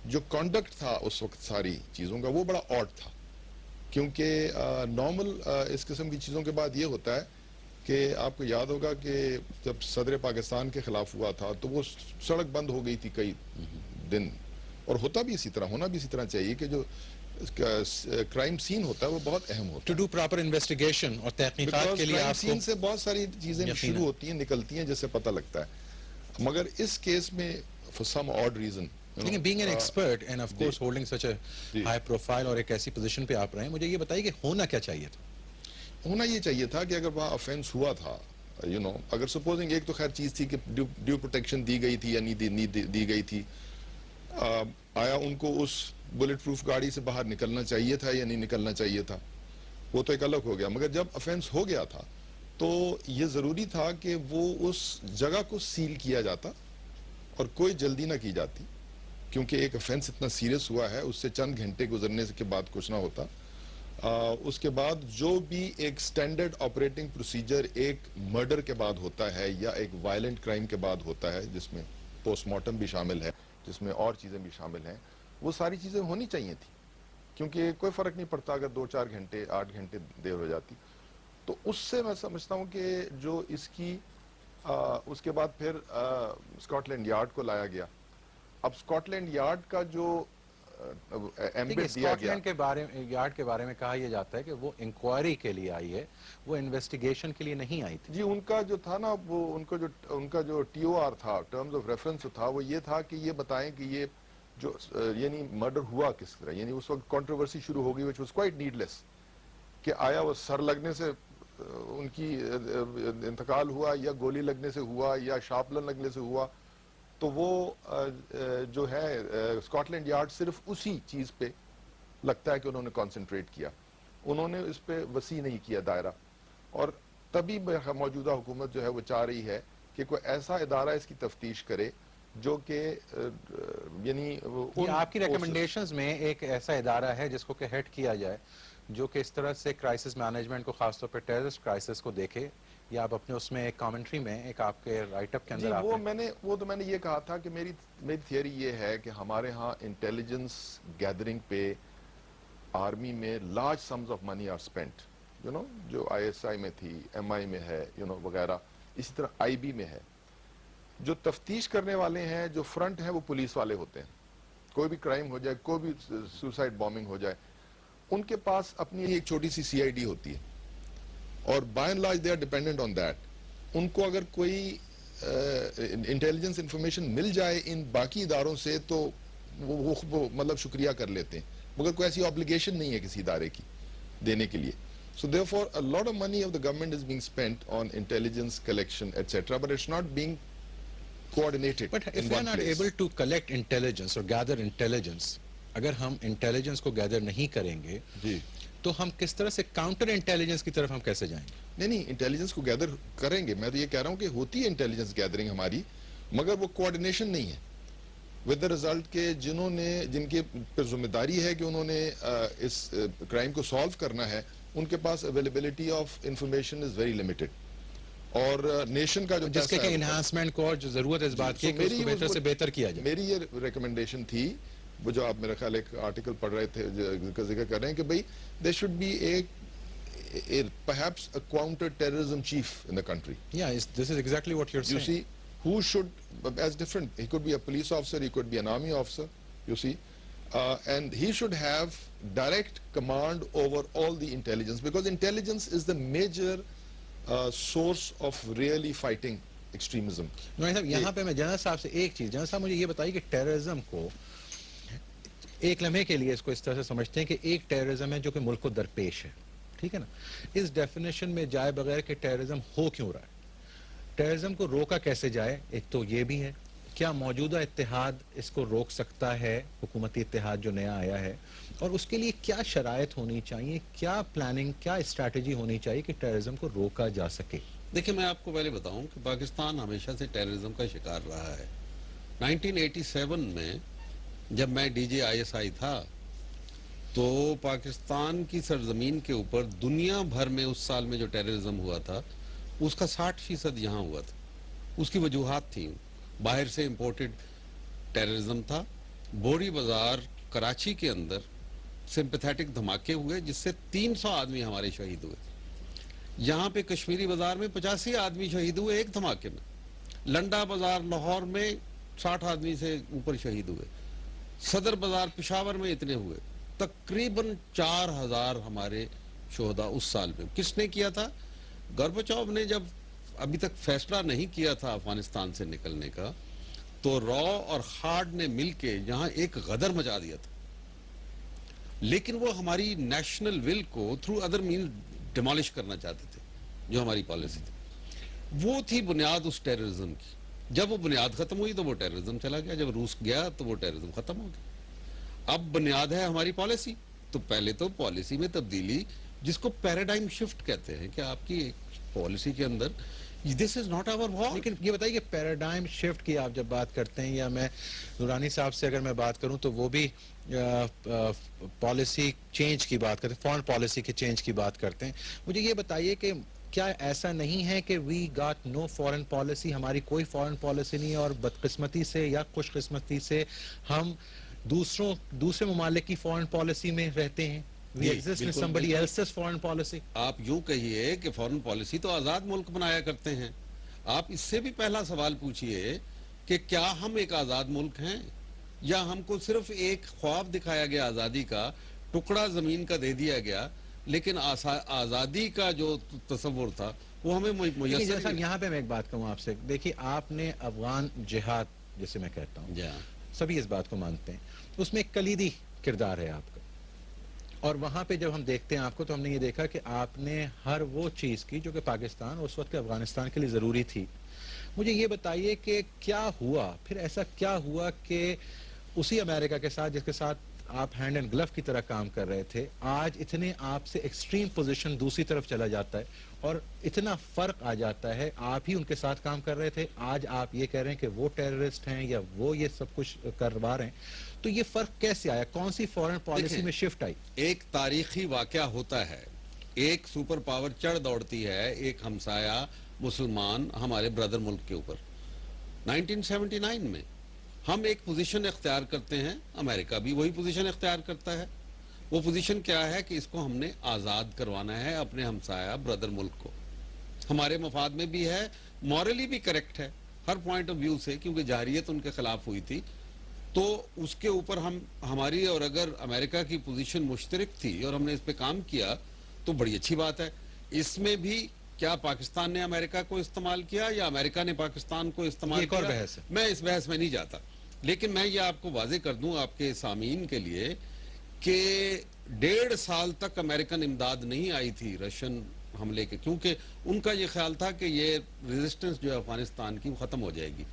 جو کنڈکٹ تھا اس وقت ساری چیزوں کا وہ بڑا آڈ تھا, کیونکہ نارمل اس قسم کی چیزوں کے بعد یہ ہوتا ہے کہ آپ کو یاد ہوگا کہ جب صدر پاکستان کے خلاف ہوا تھا تو وہ سڑک بند ہو گئی تھی کئی دن, اور ہوتا بھی اسی طرح, ہونا بھی اسی طرح چاہیے کہ جو کرائم سین ہوتا ہے وہ بہت اہم ہوتا ہے. ٹو ڈو پراپر انویسٹیگیشن اور تحقیقات کے لیے کرائم آپ کو سین سے بہت ساری چیزیں شروع ہوتی ہیں, نکلتی ہیں, جس سے پتہ لگتا ہے. مگر اس کیس میں فار سم آڈ ریزن, لیکن being an expert and of course holding such a high profile اور ایک ایسی پوزیشن پہ آپ رہے ہیں, مجھے یہ بتائیے کہ ہونا کیا چاہیے تھا؟ ہونا یہ چاہیے تھا کہ اگر وہاں افینس ہوا تھا, اگر سپوزنگ ایک تو خیر چیز تھی کہ ڈیو پروٹیکشن دی گئی تھی یا نہیں دی گئی تھی, آیا ان کو اس بلٹ پروف گاڑی سے باہر نکلنا چاہیے تھا یا نہیں نکلنا چاہیے تھا, وہ تو ایک الگ ہو گیا. مگر جب افینس ہو گیا تھا تو یہ ضروری تھا کہ وہ اس جگہ کو سیل کیا جاتا اور کوئی جلدی نہ کی جاتی, کیونکہ ایک افینس اتنا سیریس ہوا ہے, اس سے چند گھنٹے گزرنے کے بعد کچھ نہ ہوتا. اس کے بعد جو بھی ایک سٹینڈرڈ آپریٹنگ پروسیجر ایک مرڈر کے بعد ہوتا ہے یا ایک وائلنٹ کرائم کے بعد ہوتا ہے, جس میں پوسٹ مارٹم بھی شامل ہے, جس میں اور چیزیں بھی شامل ہیں, وہ ساری چیزیں ہونی چاہیے تھی, کیونکہ کوئی فرق نہیں پڑتا اگر 2-4 گھنٹے 8 گھنٹے دیر ہو جاتی. تو اس سے میں سمجھتا ہوں کہ جو اس کی اس کے بعد پھر اسکاٹ لینڈ یارڈ کو لایا گیا. اب اسکاٹ لینڈ یارڈ کا جو اسکاٹ لینڈ کے یارڈ کے بارے میں کہا یہ جاتا ہے کہ وہ انکوائری کے لیے آئی ہے, وہ انویسٹیگیشن کے لیے نہیں آئی تھی. جی ان کا جو تھا نا, وہ ان کا جو ٹی او آر تھا, ٹرمز آف ریفرنس تھا, وہ یہ تھا کہ یہ بتائیں کہ یہ جو یعنی مرڈر ہوا کس طرح, یعنی اس وقت کنٹروورسی شروع ہو گئی which was quite needless, کہ آیا وہ سر لگنے سے ان کی انتقال ہوا یا گولی لگنے سے ہوا یا شارپلن لگنے سے ہوا. تو وہ جو ہے اسکاٹ لینڈ یارڈ صرف اسی چیز پہ لگتا ہے کہ انہوں نے کانسنٹریٹ کیا, انہوں نے اس پہ وسیع نہیں کیا دائرہ. اور تبھی موجودہ حکومت جو ہے وہ چاہ رہی ہے کہ کوئی ایسا ادارہ اس کی تفتیش کرے جو کہ یعنی آپ کی ریکمنڈیشنز میں ایک ایسا ادارہ ہے جس کو کہ ہیڈ کیا جائے, جو کہ اس طرح سے کرائسس مینجمنٹ کو, خاص طور پہ ٹیررسٹ کرائسس کو دیکھے, یا آپ اپنے اس میں ایک کامنٹری میں ایک آپ کے رائٹ اپ کے اندر وہ تو میں نے یہ کہا تھا کہ میری تھیوری یہ ہے کہ ہمارے ہاں انٹیلیجنس گیدرنگ پہ آرمی میں large sums of money are spent, جو آئی ایس آئی میں تھی, ایم آئی میں ہے, وغیرہ, اسی طرح آئی بی میں ہے. جو تفتیش کرنے والے ہیں, جو فرنٹ ہیں, وہ پولیس والے ہوتے ہیں. کوئی بھی کرائم ہو جائے, کوئی بھی سوسائڈ بامبنگ ہو جائے, ان کے پاس اپنی ایک چھوٹی سی سی آئی ڈی ہوتی ہے, اور by and large they are dependent on that. ان کو اگر کوئی انٹیلیجنس انفارمیشن مل جائے ان باقی اداروں سے تو وہ مطلب شکریہ کر لیتے ہیں, مگر کوئی ایسی آبلیگیشن نہیں ہے کسی ادارے کی دینے کے لیے. So therefore a lot of money of the government is being spent on intelligence collection etc, but it's not being coordinated. But if we are not able to collect intelligence or gather intelligence, اگر ہم intelligence کو گیدر نہیں کریں گے جی تو ہم کس طرح سے کاؤنٹر انٹیلیجنس کی طرف ہم کیسے جائیں گے؟ نہیں انٹیلیجنس کو گیدر کریں گے. میں تو یہ کہہ رہا ہوں کہ ہوتی ہے انٹیلیجنس گیدرنگ ہماری, مگر وہ کوآرڈینیشن نہیں ہے ود دا ریزلٹ کہ جن کے پر ذمہ داری ہے کہ انہوں نے اس کرائم کو سالو کرنا ہے, ان کے پاس availability of information is very limited. اور نیشن کا جو جس کے انہانسمنٹ کو اور جو ضرورت ہے اس بات کی کہ اس کو بہتر سے بہتر کیا جائے. میری یہ ریکمنڈیشن تھی, وہ جو آپ میرا خیال ایک آرٹیکل پڑھ رہے تھے کا ذکر کر رہے ہیں کہ بھئی there should be perhaps a counter-terrorism chief in the country. Yeah, this is exactly what you're saying. You see, who should, as different, he could be a police officer, he could be an army officer, you see, and he should have direct command over all the intelligence, because intelligence is the major source of really fighting extremism. نوری صاحب, یہاں پہ میں general صاحب سے ایک چیز, general صاحب مجھے یہ بتائیے کہ ٹیررزم کو ایک لمحے کے لیے اس کو اس طرح سے سمجھتے ہیں کہ ایک ٹیررزم ہے جو کہ ملک کو درپیش ہے, ٹھیک ہے نا, اس ڈیفینیشن میں جائے بغیر کہ ٹیررزم ہو کیوں رہا ہے, ٹیررزم کو روکا کیسے جائے, ایک تو یہ بھی ہے, کیا موجودہ اتحاد اس کو روک سکتا ہے, حکومتی اتحاد جو نیا آیا ہے, اور اس کے لیے کیا شرائط ہونی چاہیے, کیا پلاننگ, کیا اسٹریٹجی ہونی چاہیے کہ ٹیررزم کو روکا جا سکے. دیکھیں میں آپ کو پہلے بتاؤں کہ پاکستان ہمیشہ سے ٹیررزم کا شکار رہا ہے. 1987 میں جب میں D G I S I تھا تو پاکستان کی سرزمین کے اوپر دنیا بھر میں اس سال میں جو ٹیررزم ہوا تھا اس کا 60% یہاں ہوا تھا. اس کی وجوہات تھیں, باہر سے امپورٹڈ ٹیررزم تھا, بوری بازار کراچی کے اندر سمپیتھیٹک دھماکے ہوئے جس سے 300 آدمی ہمارے شہید ہوئے. یہاں پہ کشمیری بازار میں 85 آدمی شہید ہوئے ایک دھماکے میں. لنڈا بازار لاہور میں 60 آدمی سے اوپر شہید ہوئے. صدر بازار پشاور میں اتنے ہوئے. تقریباً 4000 ہمارے شہداء اس سال میں. کس نے کیا تھا؟ گورباچوف نے جب ابھی تک فیصلہ نہیں کیا تھا افغانستان سے نکلنے کا, تو را اور خارڈ نے مل کے یہاں ایک غدر مچا دیا تھا. لیکن وہ ہماری نیشنل ول کو تھرو ادر مین ڈیمالش کرنا چاہتے تھے, جو ہماری پالیسی تھی. وہ تھی بنیاد اس ٹیررزم کی. جب وہ بنیاد ختم ہوئی تو وہ ٹیررزم چلا گیا, جب روس گیا تو وہ ٹیررزم ختم ہو گیا. اب بنیاد ہے ہماری پالیسی, تو پہلے تو پالیسی میں تبدیلی, جس کو پیراڈائم شفٹ کہتے ہیں, کہ آپ کی ایک پالیسی کے اندر this is not our war. لیکن یہ بتائیے کہ پیراڈائم شفٹ کی آپ جب بات کرتے ہیں, یا میں نورانی صاحب سے اگر میں بات کروں تو وہ بھی پالیسی چینج کی بات کرتے ہیں, فارن پالیسی کے چینج کی بات کرتے ہیں. مجھے یہ بتائیے کہ کیا ایسا نہیں ہے کہ we got no foreign policy, ہماری کوئی فارن پالیسی نہیں ہے, اور بدقسمتی سے یا خوش قسمتی سے ہم دوسرے ممالک کی فارن پالیسی میں رہتے ہیں. We exist in somebody else's foreign policy. آپ یوں کہیے کہ فارن پالیسی تو آزاد ملک بنایا کرتے ہیں. آپ اس سے بھی پہلا سوال پوچھئے کہ کیا ہم ایک آزاد ملک ہیں, یا ہم کو صرف ایک خواب دکھایا گیا آزادی کا, ٹکڑا زمین کا دے دیا گیا, لیکن آزادی کا جو تصور تھا وہ ہمیں میسر. یہاں پہ میں ایک بات کہوں آپ سے, دیکھیے آپ نے افغان جہاد جسے میں کہتا ہوں, سبھی اس بات کو مانتے ہیں, اس میں ایک کلیدی کردار ہے آپ کا. اور وہاں پہ جب ہم دیکھتے ہیں آپ کو, تو ہم نے یہ دیکھا کہ آپ نے ہر وہ چیز کی جو کہ پاکستان اس وقت کے افغانستان کے لیے ضروری تھی. مجھے یہ بتائیے کہ کیا ہوا پھر, ایسا کیا ہوا کہ اسی امریکہ کے ساتھ جس کے ساتھ آپ ہینڈ اینڈ گلف کی طرح کام کر رہے تھے, آج اتنے آپ سے ایکسٹریم پوزیشن دوسری طرف چلا جاتا ہے, اور اتنا فرق آ جاتا ہے. آپ ہی ان کے ساتھ کام کر رہے تھے, آج آپ یہ کہہ رہے ہیں کہ وہ ٹیررسٹ ہیں یا وہ یہ سب کچھ کروا رہے ہیں. تو یہ فرق کیسے آیا, کون سی فارن پالیسی میں شفٹ آئی؟ ایک تاریخی واقعہ ہوتا ہے, ایک سپر پاور چڑھ دوڑتی ہے ایک ہمسایہ مسلمان ہمارے برادر ملک کے اوپر. 1979 میں ہم ایک پوزیشن اختیار کرتے ہیں, امریکہ بھی وہی پوزیشن اختیار کرتا ہے. وہ پوزیشن کیا ہے کہ اس کو ہم نے آزاد کروانا ہے اپنے ہمسایہ برادر ملک کو. ہمارے مفاد میں بھی ہے, مورلی بھی کریکٹ ہے ہر پوائنٹ آف ویو سے, کیونکہ جارحیت ان کے خلاف ہوئی تھی. تو اس کے اوپر ہماری اور اگر امریکہ کی پوزیشن مشترک تھی اور ہم نے اس پہ کام کیا تو بڑی اچھی بات ہے. اس میں بھی کیا پاکستان نے امریکہ کو استعمال کیا یا امریکہ نے پاکستان کو استعمال کیا, میں اس بحث میں نہیں جاتا. لیکن میں یہ آپ کو واضح کر دوں آپ کے سامعین کے لیے کہ 1.5 سال تک امریکن امداد نہیں آئی تھی رشین حملے کے, کیونکہ ان کا یہ خیال تھا کہ یہ ریزسٹنس جو ہے افغانستان کی ختم ہو جائے گی.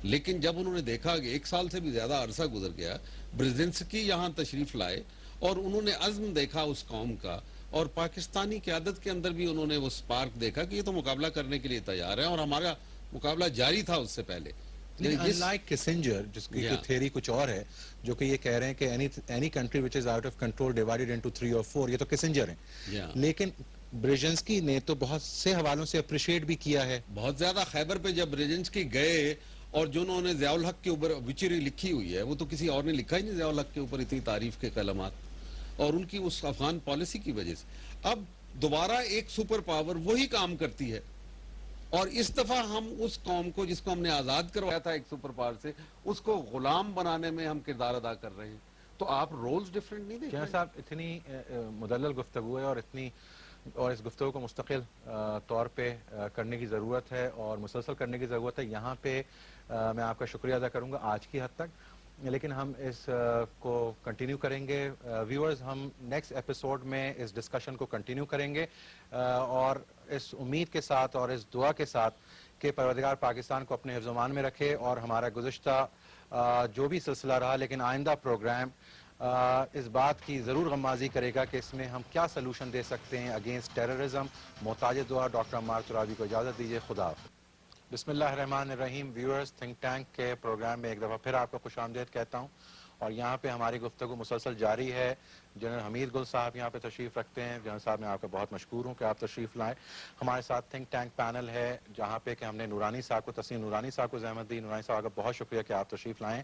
لیکن جب انہوں نے دیکھا کہ 1 سال سے بھی زیادہ عرصہ گزر گیا، برزنسکی یہاں تشریف لائے اور انہوں نے عزم دیکھا اس قوم کا، اور پاکستانی قیادت کے اندر بھی انہوں نے وہ سپارک دیکھا کہ یہ تو مقابلہ کرنے کے لیے تیار ہے، اور ہمارا مقابلہ جاری تھا اس سے پہلے. unlike Kissinger جس کی تھیوری کچھ اور ہے، جو کہ یہ کہہ رہے ہیں کہ any country which is out of control divided into 3 or 4، یہ تو Kissinger ہیں. لیکن برزنسکی نے تو بہت سے حوالوں سے اپریشیٹ بھی کیا ہے. بہت زیادہ. خیبر پہ جب برزنسکی گئے اور جو انہوں نے ضیاء الحق کے اوپر وچری لکھی ہوئی ہے، وہ تو کسی اور نے لکھا ہی نہیں ضیاء الحق کے اوپر اتنی تعریف کے کلمات، اور ان کی اس افغان پالیسی کی وجہ سے. اب دوبارہ ایک سپر پاور وہی کام کرتی ہے، اور اس دفعہ ہم اس قوم کو جس کو ہم نے آزاد کروایا تھا ایک سپر پاور سے، اس کو غلام بنانے میں ہم کردار ادا کر رہے ہیں. تو آپ رولز ڈیفرنٹ نہیں دیکھ رہے جنرل صاحب اتنی مدلل گفتگو ہے، اور اس گفتگو کو مستقل طور پہ کرنے کی ضرورت ہے اور مسلسل کرنے کی ضرورت ہے. یہاں پہ میں آپ کا شکریہ ادا کروں گا آج کی حد تک، لیکن ہم اس کو کنٹینیو کریں گے. ویورز، ہم نیکسٹ ایپیسوڈ میں اس ڈسکشن کو کنٹینیو کریں گے، اور اس امید کے ساتھ اور اس دعا کے ساتھ کہ پروردگار پاکستان کو اپنے حفظ و امان میں رکھے، اور ہمارا گزشتہ جو بھی سلسلہ رہا، لیکن آئندہ پروگرام اس بات کی ضرور غمازی کرے گا کہ اس میں ہم کیا سلوشن دے سکتے ہیں اگینسٹ ٹیررزم. محتاج دعا ڈاکٹر عمار ترابی کو اجازت دیجیے. خدا حافظ. بسم اللہ الرحمن الرحیم. ویورز، تھنک ٹینک کے پروگرام میں ایک دفعہ پھر آپ کو خوش آمدید کہتا ہوں، اور یہاں پہ ہماری گفتگو مسلسل جاری ہے. جنرل حمید گل صاحب یہاں پہ تشریف رکھتے ہیں. جنرل صاحب میں آپ کا بہت مشکور ہوں کہ آپ تشریف لائیں. ہمارے ساتھ تھنک ٹینک پینل ہے جہاں پہ کہ ہم نے نورانی صاحب کو، تسنیم نورانی صاحب کو زحمت دی. نورانی صاحب کا بہت شکریہ کہ آپ تشریف لائیں.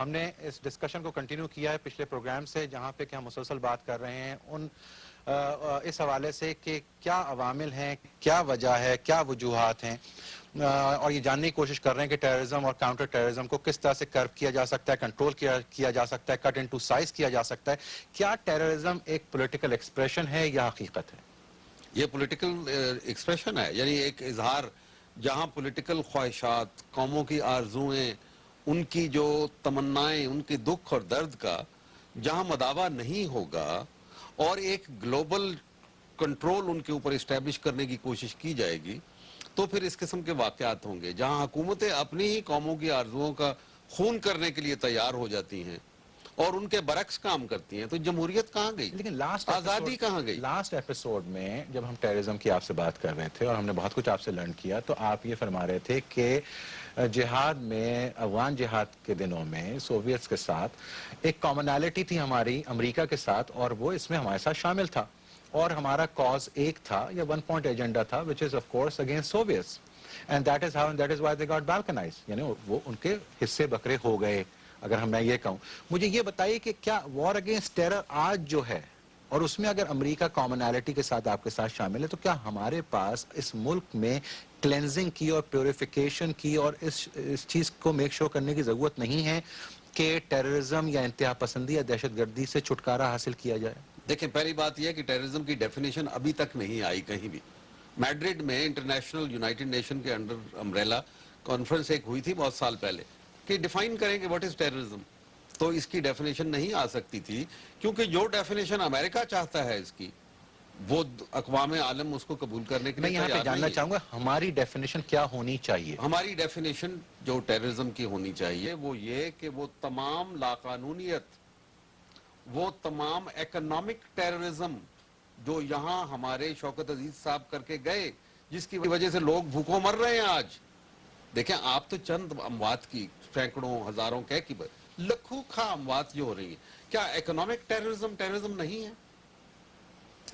ہم نے اس ڈسکشن کو کنٹینیو کیا ہے پچھلے پروگرام سے، جہاں پہ کہ ہم مسلسل بات کر رہے ہیں اس حوالے سے کہ کیا عوامل ہیں، کیا وجہ ہے، کیا وجوہات ہیں، اور یہ جاننے کی کوشش کر رہے ہیں کہ ٹیررزم اور کاؤنٹر ٹیررزم کو کس طرح سے کرو کیا جا سکتا ہے، کنٹرول کیا جا سکتا ہے، کٹ انٹو سائز کیا جا سکتا ہے. کیا ٹیررزم ایک پولیٹیکل ایکسپریشن ہے یا حقیقت ہے؟ یہ پولیٹیکل ایکسپریشن ہے، یعنی ایک اظہار جہاں پولیٹیکل خواہشات، قوموں کی آرزویں، ان کی جو تمنائیں، ان کے دکھ اور درد کا جہاں مداوا نہیں ہوگا، اور ایک گلوبل کنٹرول ان کے اوپر اسٹیبلش کرنے کی کوشش کی جائے گی، تو پھر اس قسم کے واقعات ہوں گے. جہاں حکومتیں اپنی ہی قوموں کی آرزوؤں کا خون کرنے کے لیے تیار ہو جاتی ہیں اور ان کے برعکس کام کرتی ہیں، تو جمہوریت کہاں گئی؟ لیکن آزادی کہاں گئی؟ لاسٹ ایپیسوڈ میں جب ہم ٹیررزم کی آپ سے بات کر رہے تھے اور ہم نے بہت کچھ آپ سے لرن کیا، تو آپ یہ فرما رہے تھے کہ جہاد میں، افغان جہاد کے دنوں میں سوویتس کے ساتھ ایک کامنالٹی تھی ہماری امریکہ کے ساتھ، اور وہ اس میں ہمارے ساتھ شامل تھا، اور ہمارا کاز ایک تھا یا 1 پوائنٹ ایجنڈا تھا which is of course against Soviets, and that is how and that is why they got balkanized. یعنی وہ ان کے حصے بکرے ہو گئے، اگر میں یہ کہوں. مجھے یہ بتائیے کہ کیا وار اگینسٹ ٹیرر آج جو ہے، اور اس میں اگر امریکہ کامنالٹی کے ساتھ آپ کے ساتھ شامل ہے، تو کیا ہمارے پاس اس ملک میں کلینزنگ کی اور پیوریفیکیشن کی اور اس چیز کو میک شور کرنے کی ضرورت نہیں ہے کہ ٹیررزم یا انتہا پسندی یا دہشت گردی سے چھٹکارا حاصل کیا جائے؟ دیکھیں، پہلی بات یہ ہے کہ ٹیررزم کی ڈیفینیشن ابھی تک نہیں آئی کہیں بھی. میڈرڈ میں انٹرنیشنل یونائٹڈ نیشن کے انڈر امبریلا کانفرنس ایک ہوئی تھی بہت سال پہلے کہ ڈیفائن کریں کہ واٹ از ٹیررزم. تو اس کی ڈیفینیشن نہیں آ سکتی تھی، کیونکہ جو ڈیفینیشن امریکہ چاہتا ہے اس کی، وہ اقوام عالم اس کو قبول کرنے کے میں لیے یہاں پہ تیار جاننا نہیں ہے. چاہوں گا ہماری ڈیفینیشن کیا ہونی چاہیے؟ ہماری ڈیفینیشن جو ٹیررزم کی ہونی چاہیے وہ یہ کہ وہ تمام لاقانونیت، وہ تمام اکنامک ٹیررزم جو یہاں ہمارے شوکت عزیز صاحب کر کے گئے، جس کی وجہ سے لوگ بھوکوں مر رہے ہیں آج. دیکھیں، آپ تو چند اموات کی، سینکڑوں ہزاروں کی لکھوں خواہ اموات جو ہو رہی ہیں، کیا اکنامک ٹیررزم نہیں ہے؟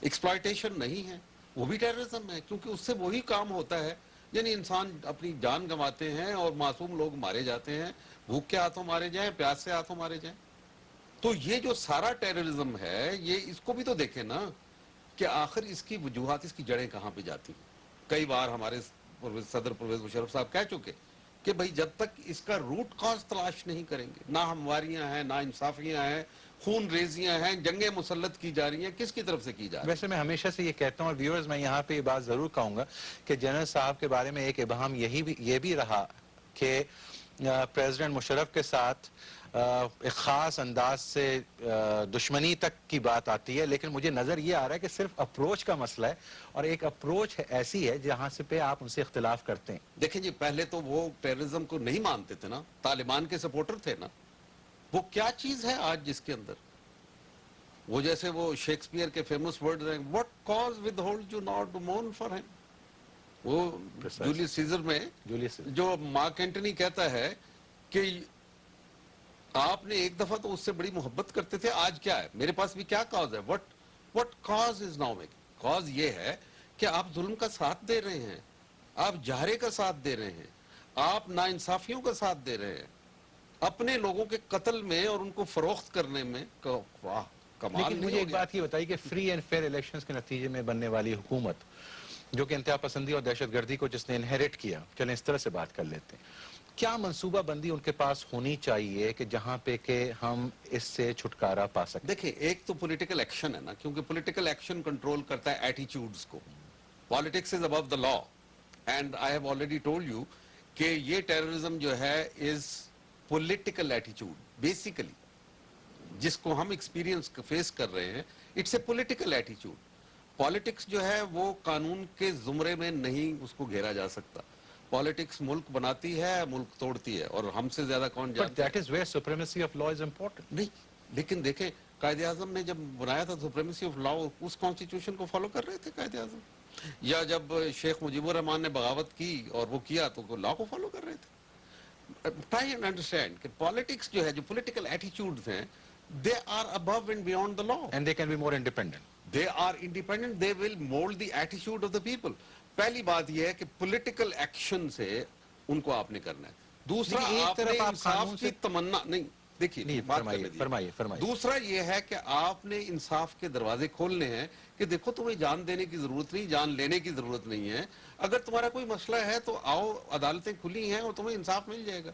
ایکسپلائٹیشن نہیں ہے؟ وہ بھی ٹیررزم ہے، کیونکہ اس سے وہی کام ہوتا ہے. یعنی انسان اپنی جان گنواتے ہیں اور معصوم لوگ مارے جاتے ہیں، بھوک کے ہاتھوں مارے جائیں، پیاس سے ہاتھوں مارے جائیں. تو یہ جو سارا ٹیررزم ہے، یہ اس کو بھی تو دیکھیں نا کہ آخر اس کی وجوہات، اس کی جڑیں کہاں پہ جاتی ہیں. کئی بار ہمارے صدر پرویز مشرف صاحب کہہ چکے کہ بھئی جب تک اس کا روٹ کاز تلاش نہیں کریں گے، نہ ہمواریاں ہیں، نہ انصافیاں ہیں، خون ریزیاں ہیں، جنگیں مسلط کی جا رہی ہیں، کس کی طرف سے کی جا رہی ہیں. ویسے میں ہمیشہ سے یہ کہتا ہوں، اور ویورز میں یہاں پہ یہ بات ضرور کہوں گا کہ جنرل صاحب کے بارے میں ایک ابہام یہ بھی رہا کہ پریزیڈنٹ مشرف کے ساتھ ایک خاص انداز سے دشمنی تک کی بات آتی ہے، لیکن مجھے نظر یہ آ رہا ہے کہ صرف اپروچ کا مسئلہ ہے، اور ایک اپروچ ایسی ہے جہاں سے پہ آپ ان سے اختلاف کرتے ہیں۔ دیکھیں جی، پہلے تو وہ ٹیررزم کو نہیں مانتے تھے نا، طالبان کے سپورٹر تھے نا۔ وہ کیا چیز ہے آج جس کے اندر، وہ جیسے وہ شیکسپیئر کے فیمس ورڈ ہیں، what cause withhold you not to mourn for him، وہ جولیس سیزر میں جو مارک اینٹنی کہتا ہے کہ آپ نے ایک دفعہ تو اس سے بڑی محبت کرتے تھے، آج کیا ہے، میرے پاس بھی کیا کاز ہے، what cause is now making، cause یہ ہے کہ آپ ظلم کا ساتھ دے رہے ہیں، آپ جہرے کا ساتھ دے رہے ہیں، آپ ناانصافیوں کا ساتھ دے رہے ہیں، اپنے لوگوں کے قتل میں اور ان کو فروخت کرنے میں۔ واہ، کمال لیکن نہیں مجھے ہو ایک گیا؟ بات یہ بتائی کہ فری اینڈ فیئر الیکشنز کے نتیجے میں بننے والی حکومت، جو کہ انتہا پسندی اور دہشت گردی کو جس نے انہیریٹ کیا، چلیں اس طرح سے بات کر لیتے ہیں، کیا منصوبہ بندی ان کے پاس ہونی چاہیے کہ جہاں پہ کہ ہم اس سے چھٹکارا پا سکیں؟ دیکھیں، ایک تو پولیٹیکل ایکشن ہے نا، کیونکہ پولیٹیکل ایکشن کنٹرول کرتا ہے ایٹیچیوڈز کو۔ Politics is above the law, and I have already told you کہ یہ ٹیررزم جو ہے از پولیٹیکل ایٹیچیوڈ بیسیکلی، جس کو ہم ایکسپیرینس فیس کر رہے ہیں، اٹس اے پولیٹیکل ایٹیچیوڈ۔ پالیٹکس جو ہے وہ قانون کے زمرے میں نہیں اس کو گھیرا جا سکتا۔ پالیٹکس ملک بناتی ہے، ملک توڑتی ہے، اور ہم سے زیادہ کون But جانتا ہے؟ that is where supremacy of law is important. نہیں، لیکن دیکھیں، قائد اعظم نے جب بنایا تھا سپریمیسی آف لا، اس کانسٹیٹیوشن کو فالو کر رہے تھے قائد اعظم، یا جب شیخ مجیب الرحمان نے بغاوت کی اور وہ کیا تو لا کو فالو کر رہے تھے۔ ٹرائی اینڈ انڈرسٹینڈ کہ پالیٹکس جو ہے، جو پولیٹیکل ایٹیچیوڈز ہیں، they are above and beyond the law, And they can be more independent. They are independent, they will mould the ایٹیچیوڈ آف دا پیپل۔ پہلی بات یہ ہے کہ پولیٹیکل ایکشن سے ان کو آپ نے کرنا ہے۔ دوسرا، لیکن ایک آپ نے طرف آپ انصاف قانون کی سے تمنا نہیں، دیکھیے نہیں، بات فرمائیے، کرنے دیجیے۔ فرمائیے، فرمائیے۔ دوسرا یہ ہے کہ آپ نے انصاف کے دروازے کھولنے ہیں کہ دیکھو، تمہیں جان دینے کی ضرورت نہیں، جان لینے کی ضرورت نہیں ہے، اگر تمہارا کوئی مسئلہ ہے تو آؤ، عدالتیں کھلی ہیں اور تمہیں انصاف مل جائے گا۔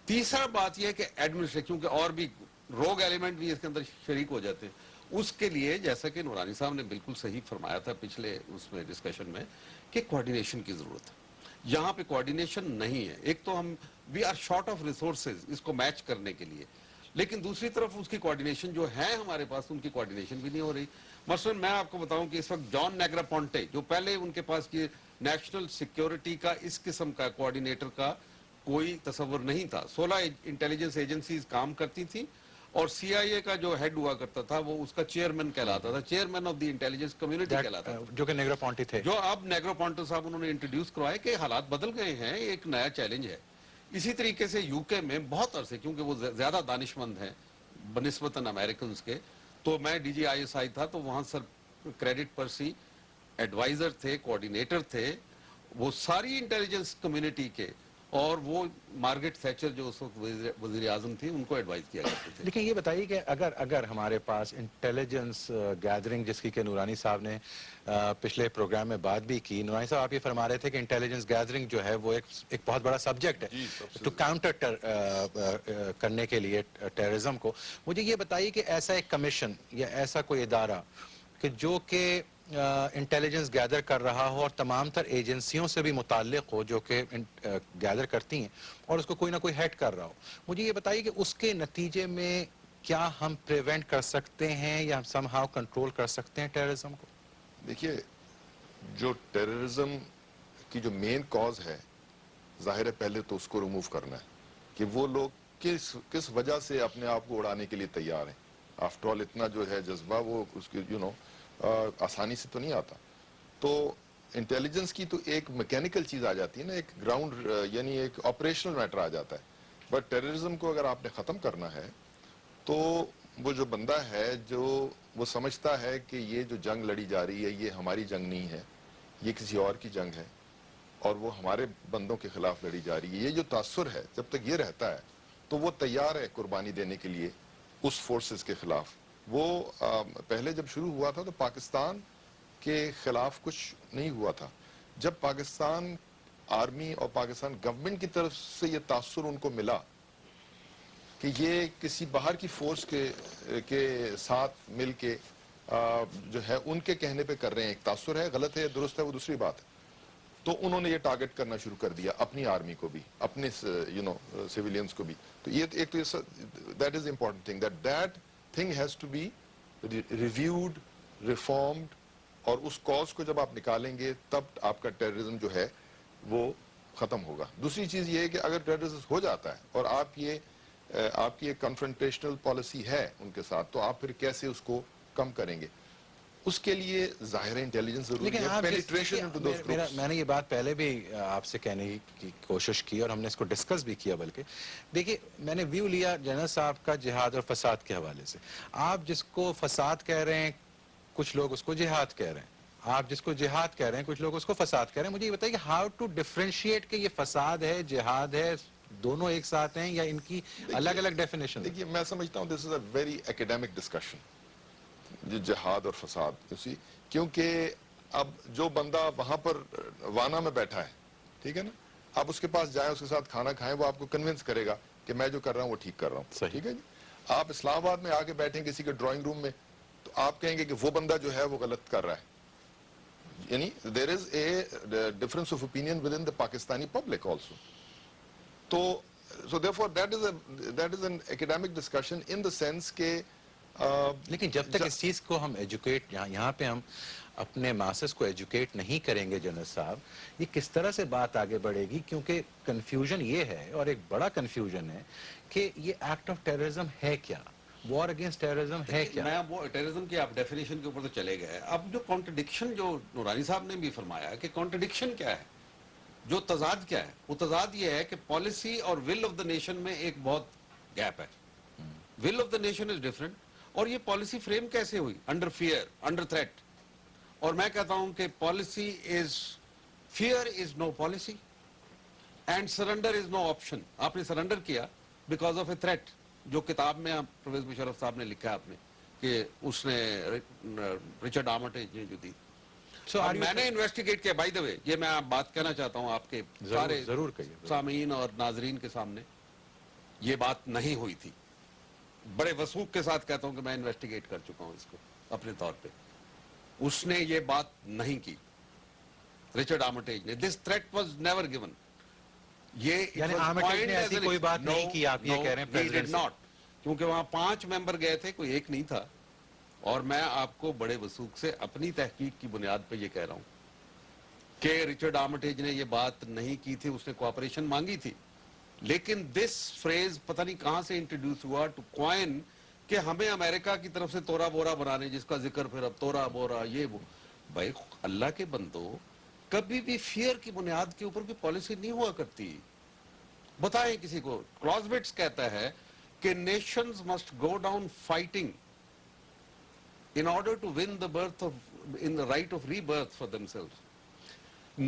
تیسرا بات یہ ہے کہ ایڈمنسٹریشن، کیونکہ اور بھی روگ ایلیمنٹ بھی اس کے اندر شریک ہو جاتے ہیں، اس کے لیے جیسا کہ نورانی صاحب نے بالکل صحیح فرمایا تھا پچھلے اس میں ڈسکشن میں کہ کوارڈینیشن کی ضرورت ہے۔ یہاں پہ کوارڈینیشن نہیں ہے۔ ایک تو ہم we are short of resources اس کو میچ کرنے کے لیے، لیکن دوسری طرف اس کی کوارڈینیشن جو ہے ہمارے پاس، ان کی کوارڈینیشن بھی نہیں ہو رہی۔ مثلا میں آپ کو بتاؤں کہ اس وقت جان نیگرا پونٹے، جو پہلے ان کے پاس یہ نیشنل سیکیورٹی کا اس قسم کا کوارڈینیٹر کا کوئی تصور نہیں تھا۔ 16 انٹیلیجنس ایجنسیز کام کرتی تھیں، اور سی آئی اے کا جو ہیڈ ہوا کرتا تھا وہ اس کا چیئرمین کہلاتا تھا، chairman of the intelligence community کہلاتا تھا، جو کہ نیگرا پونٹی تھے۔ جو اب نیگرو پونٹو صاحب انہوں نے انٹروڈیوس کروائے کہ حالات بدل گئے ہیں، ایک نیا چیلنج ہے۔ اسی طریقے سے یو کے میں بہت عرصے، کیونکہ وہ زیادہ دانشمند ہیں بنسبتاً امریکنز کے، تو میں D G I S I تھا، تو وہاں سر کریڈٹ پرسی ایڈوائزر تھے، کوارڈینیٹر تھے، وہ ساری انٹیلیجنس کمیونٹی کے، اور وہ مارگریٹ تھیچر جو اس وقت وزیر اعظم تھی، ان کو ایڈوائز کیا کرتے تھے۔ لیکن یہ بتائیے کہ اگر ہمارے پاس انٹیلیجنس گیدرنگ، جس کی کہ نورانی صاحب نے پچھلے پروگرام میں بات بھی کی، نورانی صاحب آپ یہ فرما رہے تھے کہ انٹیلیجنس گیدرنگ جو ہے وہ ایک بہت بڑا سبجیکٹ ہے ٹو کاؤنٹر کرنے کے لیے ٹیررزم کو۔ مجھے یہ بتائیے کہ ایسا ایک کمیشن یا ایسا کوئی ادارہ کہ جو کہ انٹیلیجنس گیدر کر رہا ہو اور تمام تر ایجنسیوں سے بھی متعلق ہو جو کہ گیدر کرتی ہیں، اور اس کو کوئی نہ کوئی ہیڈ کر رہا ہو، مجھے یہ بتائیے کہ اس کے نتیجے میں کیا ہم پریونٹ کر سکتے ہیں یا ہم سم ہاؤ کنٹرول کر سکتے ہیں ٹیررزم کو؟ دیکھیے، جو ٹیررزم کی جو مین کاز ہے، ظاہر ہے پہلے تو اس کو ریموو کرنا ہے کہ وہ لوگ کس وجہ سے اپنے آپ کو اڑانے کے لیے تیار ہیں۔ آفٹر آل اتنا جو ہے جذبہ، وہ اس کی آسانی سے تو نہیں آتا۔ تو انٹیلیجنس کی تو ایک میکینیکل چیز آ جاتی ہے نا، ایک گراؤنڈ یعنی ایک آپریشنل میٹر آ جاتا ہے۔ بٹ ٹیررزم کو اگر آپ نے ختم کرنا ہے تو وہ جو بندہ ہے جو وہ سمجھتا ہے کہ یہ جو جنگ لڑی جا رہی ہے یہ ہماری جنگ نہیں ہے، یہ کسی اور کی جنگ ہے، اور وہ ہمارے بندوں کے خلاف لڑی جا رہی ہے، یہ جو تاثر ہے جب تک یہ رہتا ہے تو وہ تیار ہے قربانی دینے کے لیے اس فورسز کے خلاف۔ وہ پہلے جب شروع ہوا تھا تو پاکستان کے خلاف کچھ نہیں ہوا تھا۔ جب پاکستان آرمی اور پاکستان گورنمنٹ کی طرف سے یہ تاثر ان کو ملا کہ یہ کسی باہر کی فورس کے ساتھ مل کے جو ہے ان کے کہنے پہ کر رہے ہیں، ایک تاثر ہے، غلط ہے درست ہے وہ دوسری بات ہے، تو انہوں نے یہ ٹارگٹ کرنا شروع کر دیا اپنی آرمی کو بھی, اپنے سیویلینز کو بھی. تو یہ ایک تو that is important thing, that thing has to be reviewed, reformed, اور اس کاز کو جب آپ نکالیں گے تب آپ کا ٹیررزم جو ہے وہ ختم ہوگا. دوسری چیز یہ ہے کہ اگر ٹیررزم ہو جاتا ہے اور آپ کی ایک کنفرنٹیشنل پالیسی ہے ان کے ساتھ, تو آپ پھر کیسے اس کو کم کریں گے؟ اس کے لیے ظاہر انٹیلیجنس ضروری لیکن ہے, آپ penetration into those groups. میں نے یہ بات پہلے بھی آپ سے کہنے کی کوشش کی اور ہم نے اس کو ڈسکس بھی کیا. بلکہ دیکھیے, میں نے ویو لیا جنرل صاحب کا جہاد اور فساد کے حوالے سے. آپ جس کو فساد کہہ رہے ہیں, کچھ لوگ اس کو جہاد کہہ رہے ہیں. آپ جس کو جہاد کہہ رہے ہیں, کچھ لوگ اس کو فساد کہہ رہے ہیں. مجھے یہ بتائیے کہ ہاؤ ٹو ڈفرینشیٹ کہ یہ فساد ہے, جہاد ہے, دونوں ایک ساتھ ہیں یا ان کی الگ الگ ڈیفینیشن؟ دیکھیے, میں سمجھتا ہوں دس از اے ویری ایکیڈیمک ڈسکشن, جہاد اور فساد. کیونکہ اب جو بندہ وہاں پر وانا میں بیٹھا ہے, ٹھیک ہے نا, آپ اس کے پاس جائیں, اس کے ساتھ کھانا کھائیں, وہ آپ کو کنونس کرے گا کہ میں جو کر رہا ہوں وہ ٹھیک کر رہا ہوں. صحیح. ٹھیک ہے جی. آپ اسلام آباد میں آ کے بیٹھیں کسی کے ڈرائنگ روم میں, تو آپ کہیں گے کہ وہ بندہ جو ہے وہ غلط کر رہا ہے. یعنی there is a difference of opinion within the Pakistani public also. تو so therefore that is an academic discussion in the sense کہ لیکن جب تک اس چیز کو ہم ایجوکیٹ, یہاں پہ ہم اپنے ماسس کو ایجوکیٹ نہیں کریں گے جنرل صاحب, یہ کس طرح سے بات آگے بڑھے گی؟ کیونکہ کنفیوژن یہ ہے, اور ایک بڑا کنفیوژن ہے, کہ یہ ایکٹ آف ٹیررزم ہے کیا, وار اگینسٹ ٹیررزم ہے کیا. میں وہ ٹیررزم کی آپ ڈیفینیشن کے اوپر تو چلے گئے. اب جو کانٹرڈکشن جو نورانی صاحب نے بھی فرمایا کہ کانٹرڈکشن کیا ہے, جو تضاد کیا ہے, وہ تضاد یہ ہے کہ پالیسی اور ول آف دا نیشن میں ایک بہت گیپ ہے. Will of the nation is different, اور یہ پالیسی فریم کیسے ہوئی؟ Under fear, under threat. اور میں کہتا ہوں کہ policy is, fear is no policy and surrender is no option. آپ نے سرنڈر کیا بیکاز آف اے تھریٹ, جو کتاب میں پرویز مشرف صاحب نے لکھا ہے آپ نے, کہ اس نے رچرڈ آرمٹیج نے جو دی. میں نے انویسٹیگیٹ کیا, بائی دا وے, یہ میں بات کہنا چاہتا ہوں آپ کے سارے ضرور کہیے, سامعین اور ناظرین کے سامنے, یہ بات نہیں ہوئی تھی. بڑے وثوق کے ساتھ کہتا ہوں کہ میں انویسٹیگیٹ کر چکا ہوں اس کو اپنے طور پہ. اس نے یہ بات نہیں کی, رچرڈ آرمٹیج نے. This threat was never given. یہ یعنی آرمٹیج نے ایسی کوئی بات نہیں کی, آپ یہ کہہ رہے ہیں پریزیڈنٹ سے؟ ناٹ, کیونکہ وہاں 5 ممبر گئے تھے, کوئی ایک نہیں تھا. اور میں آپ کو بڑے وثوق سے اپنی تحقیق کی بنیاد پہ یہ کہہ رہا ہوں کہ رچرڈ آرمٹیج نے یہ بات نہیں کی تھی. اس نے کوآپریشن مانگی تھی, لیکن دس فریز پتہ نہیں کہاں سے انٹروڈیوس ہوا ٹو کوائن کہ ہمیں امریکہ کی طرف سے تورا بورا بنانے, جس کا ذکر پھر اب تورا بورا یہ وہ. بھائی اللہ کے بندو, کبھی بھی فیئر کی بنیاد کے اوپر کوئی پالیسی نہیں ہوا کرتی. بتائیں کسی کو. کلازوٹس کہتا ہے کہ nations must go down fighting in order to win the birth of, in the right of rebirth for themselves.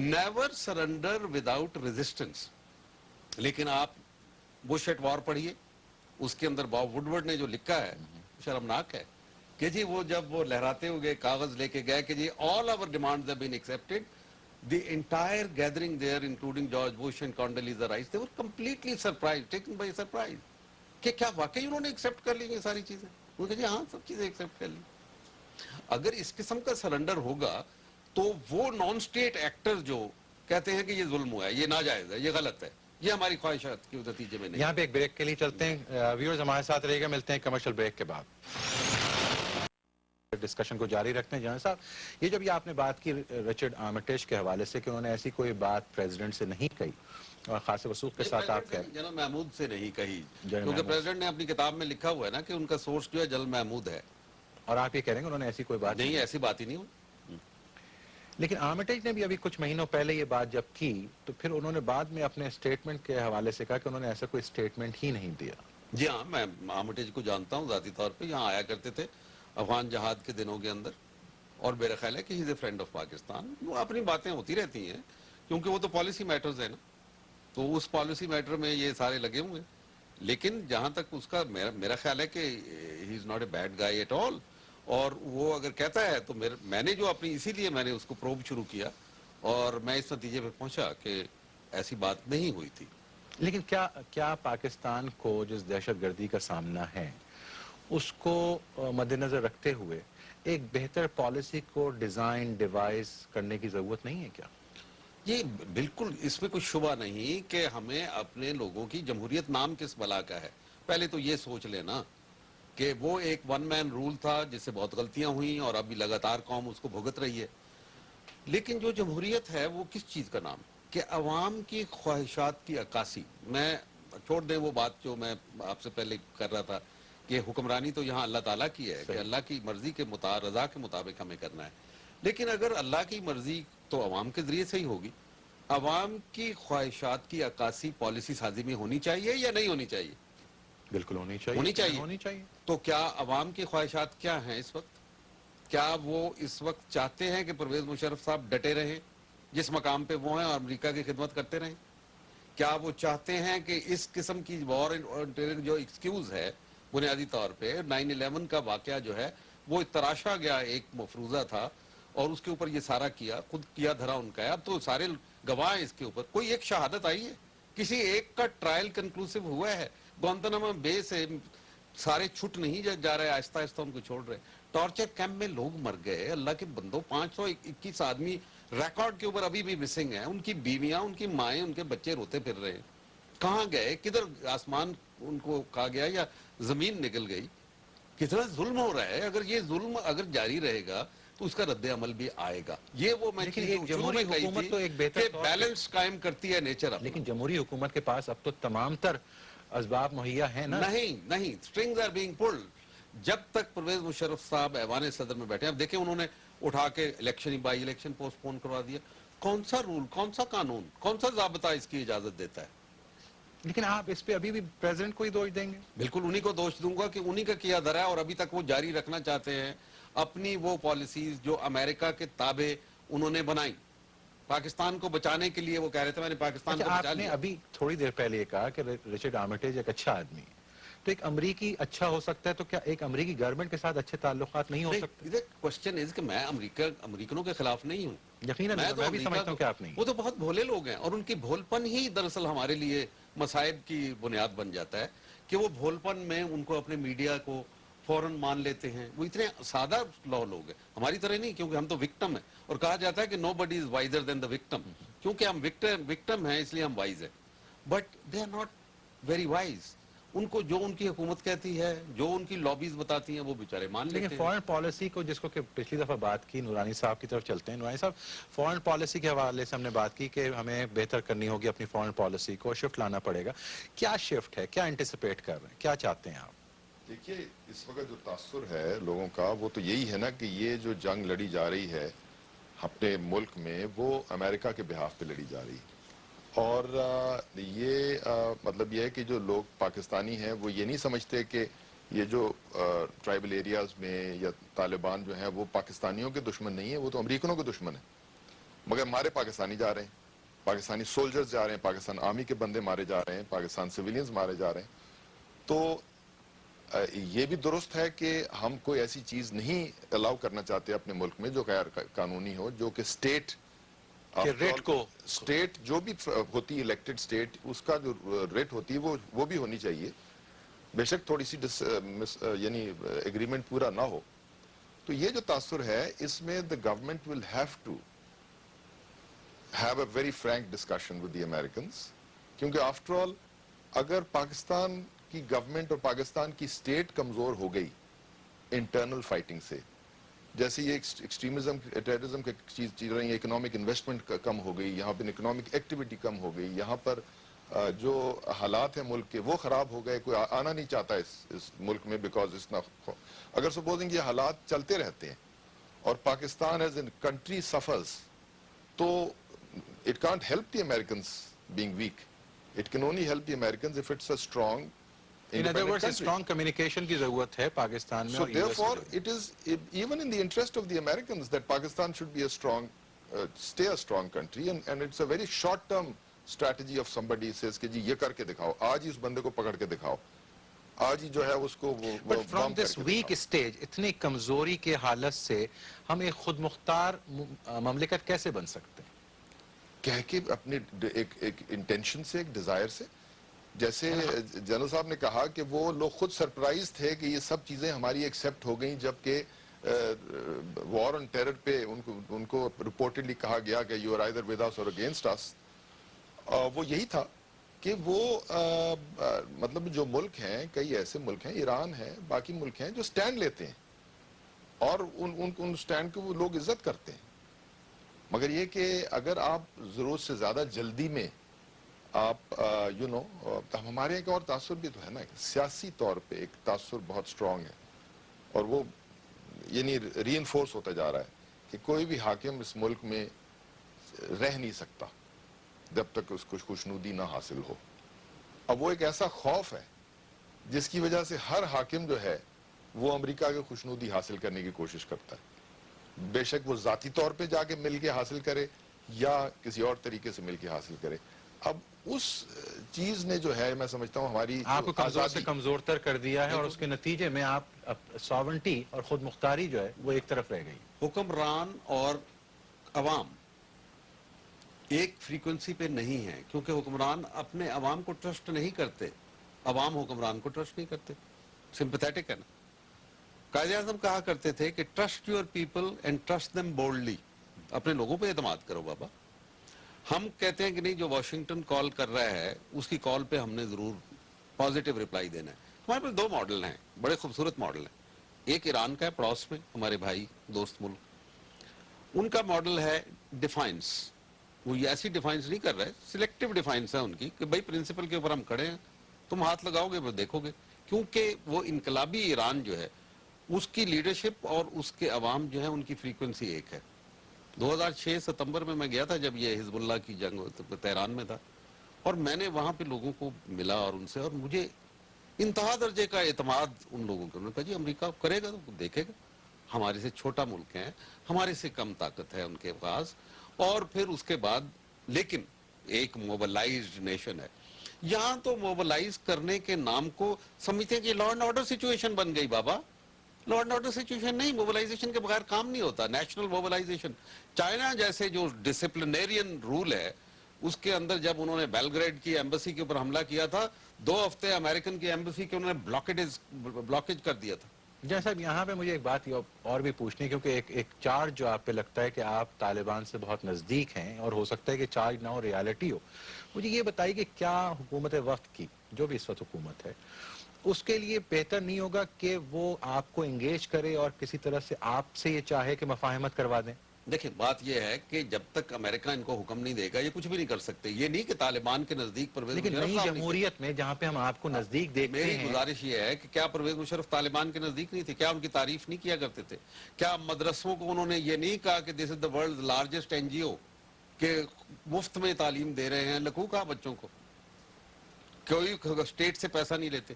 Never surrender without resistance. لیکن آپ بش ایٹ وار پڑھیے, اس کے اندر باب وڈورڈ نے جو لکھا ہے شرمناک ہے کہ جی وہ جب وہ لہراتے ہوئے کاغذ لے کے گئے کہ جی all our demands have been accepted, the entire gathering there including George Bush and Condoleezza Rice, they were completely surprised, taken by surprise کہ کیا واقعی انہوں نے ایکسیپٹ کر لی یہ ساری چیزیں. وہ کہ جی ہاں سب چیزیں ایکسیپٹ کر لی. اگر اس قسم کا سرنڈر ہوگا تو وہ نان سٹیٹ ایکٹر جو کہتے ہیں کہ یہ ظلم ہوا ہے, یہ ناجائز ہے, یہ غلط ہے, یہ ہماری خواہشات کے نتیجے میں نہیں. یہاں پہ ایک بریک کے لیے چلتے ہیں. ویورز ہمارے ساتھ رہے گا, ملتے ہیں کمرشل بریک کے بعد. ڈسکشن کو جاری رکھتے ہیں. جنرل صاحب, یہ جب یہ آپ نے بات کی رچرڈ آرمٹیج کے حوالے سے کہ انہوں نے ایسی کوئی بات پریزیڈنٹ سے نہیں کہی, اور خاص وثوق کے ساتھ آپ کہہ جنرل محمود سے نہیں کہی, کیونکہ پریزیڈنٹ نے اپنی کتاب میں لکھا ہوا ہے نا کہ ان کا سورس جو ہے جنرل محمود ہے, اور آپ یہ کہہ رہے ہیں کہ انہوں نے ایسی کوئی بات نہیں, ایسی بات ہی نہیں ہوئی. لیکن آرمٹیج نے بھی ابھی کچھ مہینوں پہلے یہ بات جب کی تو پھر انہوں نے بعد میں اپنے اسٹیٹمنٹ کے حوالے سے کہا کہ انہوں نے ایسا کوئی اسٹیٹمنٹ ہی نہیں دیا. جی ہاں, میں آرمٹیج کو جانتا ہوں ذاتی طور پہ, یہاں آیا کرتے تھے افغان جہاد کے دنوں کے اندر, اور میرا خیال ہے کہ he is a friend of Pakistan. وہ اپنی باتیں ہوتی رہتی ہیں کیونکہ وہ تو پالیسی میٹرز ہیں نا, تو اس پالیسی میٹر میں یہ سارے لگے ہوئے ہیں. لیکن جہاں تک اس کا میرا خیال ہے کہ he is not a bad guy at all. اور وہ اگر کہتا ہے تو میں نے جو اپنی, اسی لیے میں نے اس کو پروب شروع کیا اور میں اس نتیجے پہ پہنچا کہ ایسی بات نہیں ہوئی تھی. لیکن کیا پاکستان کو جس دہشت گردی کا سامنا ہے اس کو مد نظر رکھتے ہوئے ایک بہتر پالیسی کو ڈیزائن ڈیوائز کرنے کی ضرورت نہیں ہے کیا؟ یہ بالکل اس میں کوئی شبہ نہیں کہ ہمیں اپنے لوگوں کی جمہوریت نام کس بلا کا ہے. پہلے تو یہ سوچ لینا کہ وہ ایک ون مین رول تھا جس سے بہت غلطیاں ہوئیں اور ابھی لگاتار قوم اس کو بھگت رہی ہے. لیکن جو جمہوریت ہے وہ کس چیز کا نام کہ عوام کی خواہشات کی عکاسی. میں چھوڑ دیں وہ بات جو میں آپ سے پہلے کر رہا تھا کہ حکمرانی تو یہاں اللہ تعالیٰ کی ہے کہ اللہ کی مرضی کے رضا کے مطابق ہمیں کرنا ہے. لیکن اگر اللہ کی مرضی تو عوام کے ذریعے سے ہی ہوگی. عوام کی خواہشات کی عکاسی پالیسی سازی میں ہونی چاہیے یا نہیں ہونی چاہیے؟ بالکل ہونی چاہیے. ہونی چاہیے. تو کیا عوام کی خواہشات کیا ہیں اس وقت؟ کیا وہ اس وقت چاہتے ہیں کہ پرویز مشرف صاحب ڈٹے رہیں جس مقام پہ وہ ہیں اور امریکہ کی خدمت کرتے رہیں؟ کیا وہ چاہتے ہیں کہ اس قسم کی وار جو ایکسکیوز ہے بنیادی طور پہ 9/11 کا واقعہ جو ہے وہ تراشا گیا ایک مفروضہ تھا اور اس کے اوپر یہ سارا کیا خود کیا دھرا ان کا ہے. اب تو سارے گواہ ہیں اس کے اوپر. کوئی ایک شہادت آئی ہے؟ کسی ایک کا ٹرائل کنکلوسیو ہوا ہے؟ گوانتانامو بے سے سارے چھٹ نہیں جا رہے, آہستہ آہستہ ان کو چھوڑ رہے. ٹارچر کیمپ میں لوگ مر گئے, اللہ کے بندوں. 521 آدمی ریکارڈ کے اوپر ابھی بھی مسنگ ہیں. ان کی بیویاں, ان کی مائیں, ان کے بچے روتے پھر رہے ہیں. کہاں گئے؟ کدھر آسمان ان کو کھا گیا یا زمین نکل گئی؟ کتنا ظلم ہو رہا ہے. اگر یہ ظلم اگر جاری رہے گا تو اس کا رد عمل بھی آئے گا. یہ وہ میں لیکن ایک جمہوری حکومت تو ایک بہتر طور پہ بیلنس قائم کرتی ہے نیچر. لیکن جمہوری حکومت کے پاس اب تو تمام تر اسباب مہیا ہیں نا. نہیں اسٹرنگز آر بینگ پولڈ. جب تک پرویز مشرف صاحب ایوان صدر میں بیٹھے, اب دیکھیں انہوں نے اٹھا کے بائی الیکشن پوسٹ پون کروا دیا. کون سا رول, کون سا قانون, کون سا ضابطہ اس کی اجازت دیتا ہے؟ لیکن آپ اس پہ ابھی بھی پریزیڈنٹ کو ہی دوش دیں گے. بالکل انہی کو دوش دوں گا کہ انہی کا کیا دھرا ہے اور ابھی تک وہ جاری رکھنا چاہتے ہیں اپنی وہ پالیسیز جو امریکہ کے تابع انہوں نے بنائی. پاکستان کو بچانے کے لیے وہ کہہ رہے تھے میں نے پاکستان کو بچا آپ نے لیا. ابھی تھوڑی دیر پہلے یہ کہا کہ رچرڈ آرمیٹیج ایک اچھا آدمی ہے, تو ایک امریکی اچھا ہو سکتا ہے, تو کیا ایک امریکی گورنمنٹ کے ساتھ اچھے تعلقات نہیں ہو سکتے؟ کوشچن از کہ میں امریکنوں کے خلاف نہیں ہوں. یقیناً میں بھی سمجھتا ہوں کہ آپ نہیں. وہ تو بہت بھولے لوگ ہیں اور ان کی بھولپن ہی دراصل ہمارے لیے مصائب کی بنیاد بن جاتا ہے کہ وہ بھولپن میں ان کو اپنے میڈیا کو فوراً مان لیتے ہیں. وہ اتنے سادہ لوگ ہیں, ہماری طرح نہیں, کیونکہ ہم تو وکٹم ہیں اور کہا جاتا ہے کہ نو بڈی از وائزر دین دا وکٹم. کیونکہ ہم وکٹم ہیں اس لیے ہم وائز ہیں, but they are not very wise. ان کو جو ان کی حکومت کہتی ہے, جو ان کی لابیز بتاتی ہیں, وہ بیچارے مان لیتے ہیں. لیکن فورن پالیسی کو, جس کو کہ پچھلی دفعہ بات کی, نورانی صاحب کی طرف چلتے ہیں. نورانی صاحب, فورن پالیسی کے حوالے سے ہم نے بات کی کہ ہمیں بہتر کرنی ہوگی اپنی فورن پالیسی کو, شفٹ لانا پڑے گا. کیا شفٹ ہے, کیا انٹیسپیٹ کر رہے ہیں, کیا چاہتے ہیں آپ؟ دیکھیے اس وقت جو تاثر ہے لوگوں کا وہ تو یہی ہے نا کہ یہ جو جنگ لڑی جا رہی ہے اپنے ملک میں وہ امریکہ کے بہاف پہ لڑی جا رہی ہے. اور یہ مطلب یہ ہے کہ جو لوگ پاکستانی ہیں وہ یہ نہیں سمجھتے کہ یہ جو ٹرائبل ایریاز میں یا طالبان جو ہیں وہ پاکستانیوں کے دشمن نہیں ہیں, وہ تو امریکنوں کے دشمن ہیں. مگر ہمارے پاکستانی جا رہے ہیں, پاکستانی سولجرز جا رہے ہیں, پاکستان آرمی کے بندے مارے جا رہے ہیں, پاکستان سویلینز مارے جا رہے ہیں. تو یہ بھی درست ہے کہ ہم کوئی ایسی چیز نہیں الاؤ کرنا چاہتے اپنے ملک میں جو غیر قانونی ہو, جو کہ اسٹیٹ جو بھی ہوتی ہے الیکٹڈ اسٹیٹ, اس کا جو ریٹ ہوتی ہے وہ بھی ہونی چاہیے. بے شک تھوڑی سی یعنی ایگریمنٹ پورا نہ ہو. تو یہ جو تاثر ہے اس میں the government will have to have a very frank discussion with the Americans, کیونکہ آفٹر آل اگر پاکستان کی گورنمنٹ اور پاکستان کی اسٹیٹ کمزور ہو گئی انٹرنل فائٹنگ سے, جیسے یہ ایکسٹریمزم ٹیررزم کی چیز چل رہی ہے, اکنامک انویسٹمنٹ کم ہو گئی, یہاں پہ اکنامک ایکٹیویٹی کم ہو گئی, یہاں پر جو حالات ہیں ملک کے وہ خراب ہو گئے, کوئی آنا نہیں چاہتا اس ملک میں بیکاز اگر سپوزنگ یہ حالات چلتے رہتے ہیں اور Pakistan as a country suffers, تو it can't help the Americans being weak. It can only help the Americans if it's a strong In other words, strong communication کی ضرورت ہے پاکستان میں. So therefore, it is even in the interest of the Americans that Pakistan should be a strong, stay a strong country, and it's a very short-term strategy of somebody says کہ جی یہ کر کے دکھاؤ, آج ہی اس بندے کو پکڑ کے دکھاؤ, آج ہی جو ہے اس کو But from this weak stage, اتنی کمزوری کے حالت سے ہم ایک خود مختار مملکت کیسے بن سکتے ہیں؟ کہہ کے اپنے ایک انٹینشن سے, ایک ڈیزائر سے. جیسے جنرل صاحب نے کہا کہ وہ لوگ خود سرپرائز تھے کہ یہ سب چیزیں ہماری ایکسیپٹ ہو گئیں, جبکہ وار آن ٹیرر پہ ان کو رپورٹڈلی کہا گیا کہ you are either with us or against اس، وہ یہی تھا کہ وہ مطلب جو ملک ہیں، کئی ایسے ملک ہیں، ایران ہے، باقی ملک ہیں جو سٹینڈ لیتے ہیں اور ان سٹینڈ کو وہ لوگ عزت کرتے ہیں، مگر یہ کہ اگر آپ ضرورت سے زیادہ جلدی میں آپ ہمارے ایک اور تاثر بھی تو ہے نا، سیاسی طور پہ ایک تاثر بہت سٹرونگ ہے اور وہ یعنی ری انفورس ہوتا جا رہا ہے کہ کوئی بھی حاکم اس ملک میں رہ نہیں سکتا جب تک اس کو خوشنودی نہ حاصل ہو۔ اب وہ ایک ایسا خوف ہے جس کی وجہ سے ہر حاکم جو ہے وہ امریکہ کے خوشنودی حاصل کرنے کی کوشش کرتا ہے، بے شک وہ ذاتی طور پہ جا کے مل کے حاصل کرے یا کسی اور طریقے سے مل کے حاصل کرے۔ اب اس چیز نے جو ہے میں سمجھتا ہوں ہماری آپ کو کمزور سے کمزور تر کر دیا ہے اور اس کے نتیجے میں آپ ساورنٹی اور خود مختاری جو ہے وہ ایک طرف رہ گئی۔ حکمران اور عوام ایک فریکوینسی پہ نہیں ہے، کیونکہ حکمران اپنے عوام کو ٹرسٹ نہیں کرتے، عوام حکمران کو ٹرسٹ نہیں کرتے، سمپیتھیٹک ہے نا۔ قائد اعظم کہا کرتے تھے کہ trust your people and trust them boldly, اپنے لوگوں پہ اعتماد کرو بابا۔ ہم کہتے ہیں کہ نہیں، جو واشنگٹن کال کر رہا ہے اس کی کال پہ ہم نے ضرور پازیٹیو رپلائی دینا ہے۔ ہمارے پاس دو ماڈل ہیں، بڑے خوبصورت ماڈل ہیں، ایک ایران کا ہے پڑوس میں، ہمارے بھائی دوست ملک، ان کا ماڈل ہے ڈیفائنس۔ وہ یہ ایسی ڈیفائنس نہیں کر رہے، سلیکٹیو ڈیفائنس ہے ان کی کہ بھائی پرنسپل کے اوپر ہم کھڑے ہیں، تم ہاتھ لگاؤ گے وہ دیکھو گے، کیونکہ وہ انقلابی ایران جو ہے اس کی لیڈرشپ اور اس کے عوام جو ہے ان کی فریکوینسی ایک ہے۔ 2006 ستمبر میں گیا تھا جب یہ حزب اللہ کی جنگ تہران میں تھا، اور میں نے وہاں پہ لوگوں کو ملا اور ان سے، اور مجھے انتہا درجے کا اعتماد ان لوگوں کے، انہوں نے کہا جی امریکہ کرے گا تو دیکھے گا، ہمارے سے چھوٹا ملک ہے، ہمارے سے کم طاقت ہے ان کے پاس، اور پھر اس کے بعد لیکن ایک موبلائزڈ نیشن ہے۔ یہاں تو موبلائز کرنے کے نام کو سمجھتے ہیں کہ لا اینڈ آرڈر سچویشن بن گئی بابا، لا اینڈ آرڈر سچویشن نہیں، موبلائزیشن کے بغیر کام نہیں ہوتا، نیشنل موبلائزیشن۔ چائنا جیسے جو ڈسپلنیرین رول ہے اس کے اندر جب انہوں نے بیلگریڈ کی ایمبیسی کے اوپر حملہ کیا تھا، 2 ہفتے امریکن کی ایمبیسی کے انہوں نے بلاکیج کر دیا تھا۔ جیسا یہاں پہ مجھے ایک بات اور بھی پوچھنی ہے، کیونکہ ایک چارج جو آپ پہ لگتا ہے کہ آپ طالبان سے بہت نزدیک ہیں، اور ہو سکتا ہے کہ چارج نہ ہو ریالٹی ہو، مجھے یہ بتائیے کہ کیا حکومت وقت کی جو بھی اس وقت حکومت ہے اس کے لیے بہتر نہیں ہوگا کہ وہ آپ کو انگیج کرے اور کسی طرح سے آپ سے یہ چاہے کہ مفاہمت کروا دیں؟ دیکھیں بات یہ ہے کہ جب تک امریکہ ان کو حکم نہیں دے گا یہ کچھ بھی نہیں کر سکتے۔ یہ نہیں کہ طالبان کے نزدیک پرویز لیکن مشرف نئی صاحب نہیں جمہوریت میں جہاں پہ ہم آپ کو نزدیک دیکھتے میری ہیں، گزارش یہ ہے کہ کیا پرویز مشرف طالبان کے نزدیک نہیں تھے؟ کیا ان کی تعریف نہیں کیا کرتے تھے؟ کیا مدرسوں کو انہوں نے یہ نہیں کہا کہ this is the world largest N G O, کہ مفت میں تعلیم دے رہے ہیں، لکھو کہا بچوں کو، کوئی اسٹیٹ سے پیسہ نہیں لیتے؟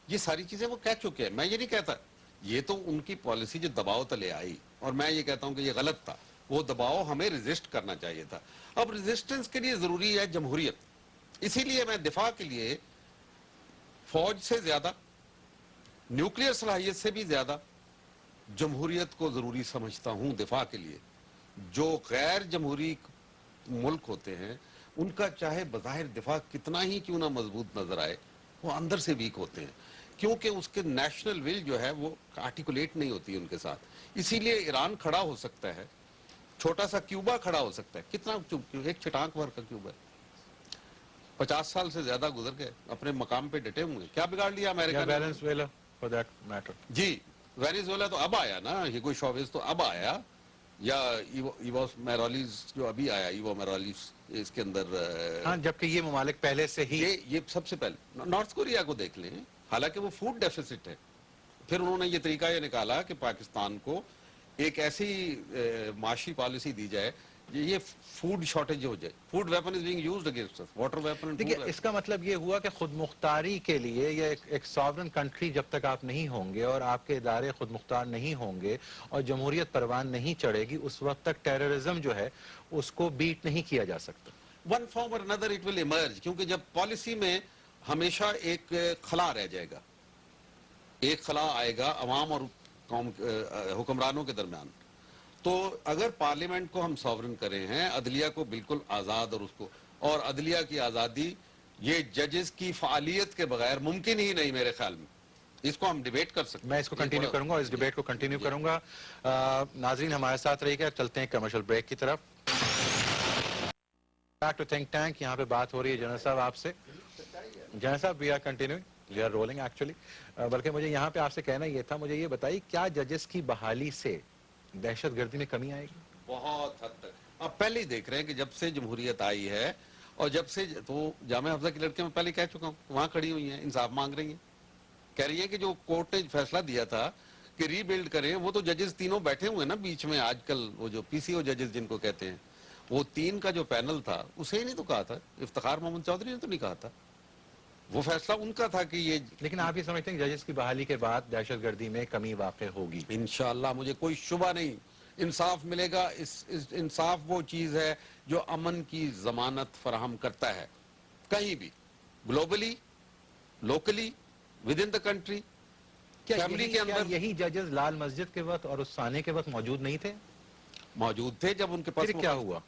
یہ ساری چیزیں وہ کہہ چکے ہیں، میں یہ نہیں کہتا، یہ تو ان کی پالیسی جو دباؤ تلے آئی، اور میں یہ کہتا ہوں کہ یہ غلط تھا، وہ دباؤ ہمیں ریزسٹ کرنا چاہیے تھا۔ اب ریزسٹنس کے لیے ضروری ہے جمہوریت، اسی لیے میں دفاع کے لیے فوج سے زیادہ، نیوکلیئر صلاحیت سے بھی زیادہ جمہوریت کو ضروری سمجھتا ہوں دفاع کے لیے۔ جو غیر جمہوری ملک ہوتے ہیں ان کا چاہے بظاہر دفاع کتنا ہی کیوں نہ مضبوط نظر آئے، وہ اندر سے ویک ہوتے ہیں، کیونکہ اس کے نیشنل ول جو ہے وہ آرٹیکولیٹ نہیں ہوتی ان کے ساتھ۔ اسی لیے ایران کھڑا ہو سکتا ہے، چھوٹا سا کیوبا کھڑا ہو سکتا ہے، کتنا ایک چٹانک بھر کا کیوبا ہے، 50 سال سے زیادہ گزر گئے، اپنے مقام پہ ڈٹے ہوئے، کیا بگاڑ لیا امریکہ نے؟ Venezuela for that matter. جی وینیزویلا تو اب آیا نا، ہیگو شاویز تو اب آیا، یا ایوو میرالیز جو ابھی آیا، ایوو میرالیز اس کے اندر، ہاں، جبکہ یہ ممالک پہلے سے ہی، یہ سب سے پہلے نارتھ کوریا کو دیکھ لیں، حالانکہ وہ فوڈ ڈیفیسٹ ہے، پھر انہوں نے یہ طریقہ یہ نکالا کہ پاکستان کو ایک ایسی معاشی پالیسی دی جائے یہ فوڈ شارٹیج ہو جائے، food weapon is being used against us, water weapon. دیکھیے اس کا مطلب یہ ہوا کہ خود مختاری کے لیے، یا ایک ساورن کنٹری جب تک آپ نہیں ہوں گے اور آپ کے ادارے خود مختار نہیں ہوں گے اور جمہوریت پروان نہیں چڑھے گی، اس وقت تک ٹیررزم جو ہے اس کو بیٹ نہیں کیا جا سکتا۔ ون فارم اور another it will emerge، کیونکہ جب پالیسی میں ہمیشہ ایک خلا رہ جائے گا، ایک خلا آئے گا عوام اور قوم حکمرانوں کے درمیان، تو اگر پارلیمنٹ کو ہم ساورن کرے ہیں، عدلیہ کو بالکل آزاد، اور عدلیہ کی آزادی یہ ججز کی فعالیت کے بغیر ممکن ہی نہیں میرے خیال میں۔ اس کو ہم ڈیبیٹ کر سکتے ہیں. میں اس کو کنٹینیو کروں گا اور اس ڈیبیٹ کو کنٹینیو کروں گا. ناظرین ہمارے ساتھ رہیے گا, چلتے ہیں کمرشل بریک کی طرف. بیک ٹو تھنک ٹینک, یہاں پہ بات ہو رہی ہے جنرل صاحب آپ سے. جنرل صاحب we are continuing, we are rolling actually. بلکہ مجھے یہاں پہ آپ سے کہنا یہ تھا, مجھے یہ بتائیے کیا ججز کی بحالی سے دہشت گردی میں کمی آئے گی؟ بہت حد تک. آپ پہلے ہی دیکھ رہے ہیں کہ جب سے جمہوریت آئی ہے اور جب سے تو جامعہ حفظہ کی لڑکیاں میں پہلے کہہ چکا ہوں, وہاں کھڑی ہوئی ہیں, انصاف مانگ رہی ہیں, کہہ رہی ہیں کہ جو کورٹ نے فیصلہ دیا تھا کہ ری بلڈ کریں, وہ تو ججز تینوں بیٹھے ہوئے نا بیچ میں آج کل, وہ جو پی سی او ججز جن کو کہتے ہیں, وہ 3 کا جو پینل تھا اسے ہی نہیں تو کہا تھا, افتخار محمد چودھری نے تو نہیں کہا تھا, وہ فیصلہ ان کا تھا کہ یہ. لیکن آپ یہ سمجھتے ہیں کہ ججز کی بحالی کے بعد دہشت گردی میں کمی واقع ہوگی؟ انشاءاللہ مجھے کوئی شبہ نہیں, انصاف ملے گا. انصاف وہ چیز ہے جو امن کی ضمانت فراہم کرتا ہے, کہیں بھی, globally, locally, with in the country, family کے اندر. یہی ججز لال مسجد کے وقت اور اس سانے کے وقت موجود نہیں تھے؟ موجود تھے. جب ان کے پاس پھر کیا ہوا؟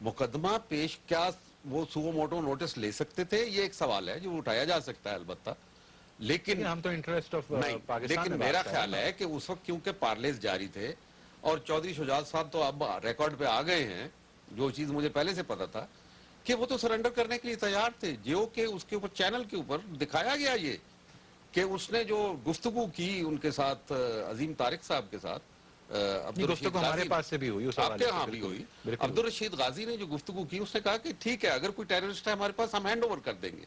مقدمہ پیش, کیا وہ سو موٹو نوٹس لے سکتے تھے؟ یہ ایک سوال ہے جو اٹھایا جا سکتا ہے البتہ, لیکن ہم تو انٹرسٹ آف نہیں, پاکستان لیکن میں میرا بات کر رہے ہیں خیال ہے کہ اس وقت کیونکہ پارلیز جاری تھے اور چودھری شجاعت صاحب تو اب ریکارڈ پہ آ گئے ہیں, جو چیز مجھے پہلے سے پتا تھا کہ وہ تو سرنڈر کرنے کے لیے تیار تھے. جو کہ اس کے اوپر چینل کے اوپر دکھایا گیا یہ کہ اس نے جو گفتگو کی ان کے ساتھ, عظیم طارق صاحب کے ساتھ, گفتگو ہمارے پاس سے بھی ہوئی, اس آپ کے ہاں بھی ہوئی, عبدالرشید غازی نے جو گفتگو کی, اس نے کہا کہ ٹھیک ہے اگر کوئی ٹیررسٹ ہے ہمارے پاس, ہم ہینڈ اوور کر دیں گے,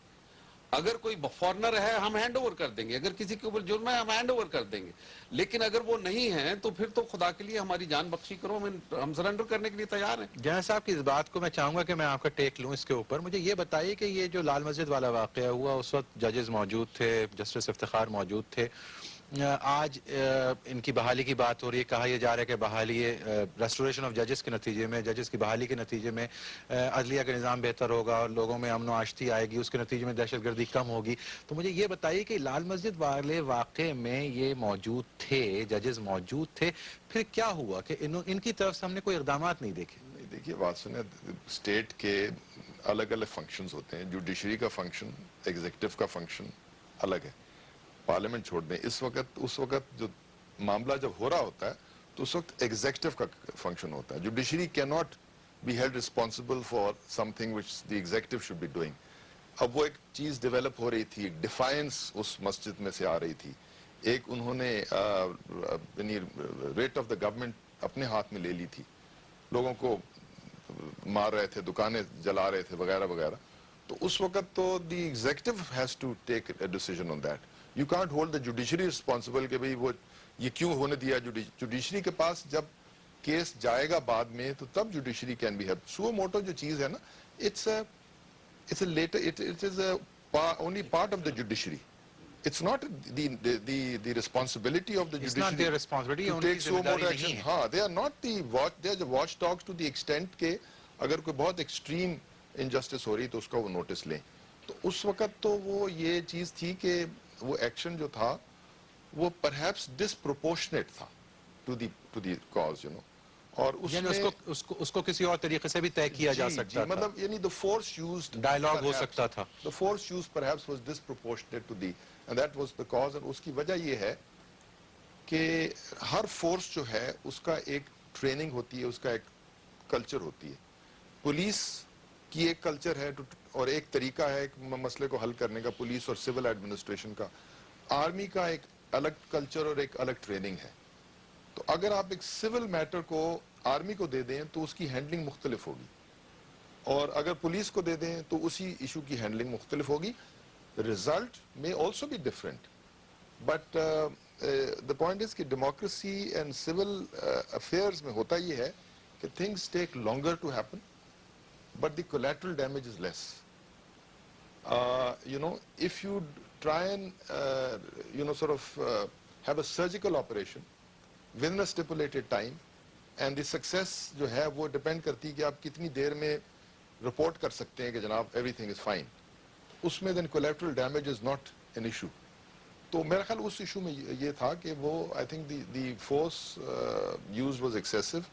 اگر کوئی فارنر ہے ہم ہینڈ اوور کر دیں گے, اگر کسی کے اوپر جرم ہے ہم ہینڈ اوور کر دیں گے, لیکن اگر وہ نہیں ہیں تو پھر تو خدا کے لیے ہماری جان بخشی کرو, ہم سرنڈر کرنے کے لیے تیار ہیں. جنرل صاحب کی اس بات کو میں چاہوں گا کہ میں آپ کا ٹیک لوں اس کے اوپر. مجھے یہ بتائیے کہ یہ جو لال مسجد والا واقعہ ہوا, اس وقت ججز موجود تھے, جسٹس افتخار موجود تھے, آج ان کی بحالی کی بات ہو رہی ہے, کہا یہ جا رہا ہے کہ بحالی ریسٹوریشن آف ججز کے نتیجے میں, ججز کی بحالی کے نتیجے میں عدلیہ کا نظام بہتر ہوگا اور لوگوں میں امن و آشتی آئے گی, اس کے نتیجے میں دہشت گردی کم ہوگی. تو مجھے یہ بتائیے کہ لال مسجد والے واقعے میں یہ موجود تھے, ججز موجود تھے, پھر کیا ہوا کہ ان کی طرف سے ہم نے کوئی اقدامات نہیں دیکھے؟ دیکھیے بات سنیں, اسٹیٹ کے الگ الگ فنکشنز ہوتے ہیں. جوڈیشری کا فنکشن, ایگزیکٹو کا فنکشن الگ ہے. پارلیمنٹ چھوڑ دیں, اس وقت جو معاملہ جب ہو رہا ہوتا ہے تو اس وقت ایگزیکٹو کا فنکشن ہوتا ہے. جوڈیشری کی not be held responsible for something which the executive should be doing. اب وہ ایک چیز ڈیولپ ہو رہی تھی, ایک ڈیفائنس اس مسجد میں سے آ رہی تھی, ایک انہوں نے ریٹ آف دا گورنمنٹ اپنے ہاتھ میں لے لی تھی, لوگوں کو مار رہے تھے, دکانیں جلا رہے تھے وغیرہ وغیرہ. تو اس وقت تو the executive has to take a decision on that. You can't hold the judiciary responsible کہ بھئی وہ یہ کیوں ہونے دیا. جوڈیشری کے پاس جب کیس جائے گا بعد میں تو تب judiciary can be help. So motto جو چیز ہے نا, it's a later, it is only part of the judiciary. It's not the responsibility of the It's judiciary not their responsibility, to ان کی take so ذمہ داری motor نہیں action. ہے. ہاں, they are not they are the watchdogs to the extent کہ اگر کوئی بہت ایکسٹریم انجسٹس ہو رہی تو اس کا وہ نوٹس لیں. تو اس وقت تو وہ یہ چیز تھی کہ وہ ایکشن جو تھا وہ perhaps disproportionate تھا to the cause, you know. اور اس یعنی میں اس کو کسی اور طریقے سے بھی طے کیا جا سکتا تھا, مطلب یعنی the force used dialogue who perhaps, سکتا تھا. the force used perhaps was disproportionate to the, and that was the cause. اور اس کی وجہ یہ ہے کہ ہر فورس جو ہے اس کا ایک ٹریننگ ہوتی ہے, اس کا ایک کلچر ہوتی ہے. پولیس کی ایک کلچر ہے اور ایک طریقہ ہے ایک مسئلے کو حل کرنے کا, پولیس اور سول ایڈمنسٹریشن کا. آرمی کا ایک الگ کلچر اور ایک الگ ٹریننگ ہے. تو اگر آپ ایک سول میٹر کو آرمی کو دے دیں تو اس کی ہینڈلنگ مختلف ہوگی, اور اگر پولیس کو دے دیں تو اسی ایشو کی ہینڈلنگ مختلف ہوگی. Result may also be different, but the point is کہ ڈیموکریسی اینڈ سول افیئرز میں ہوتا یہ ہے کہ things take longer to happen, but the collateral damage is less. You know, if you try and sort of have a surgical operation within a stipulated time, and the success جو ہے وہ depend کرتی ہے کہ آپ کتنی دیر میں report کر سکتے ہیں کہ جناب everything is fine. اس میں then collateral damage is not an issue. تو میرا خیال اس ایشو میں یہ تھا کہ وہ I think the force used was excessive.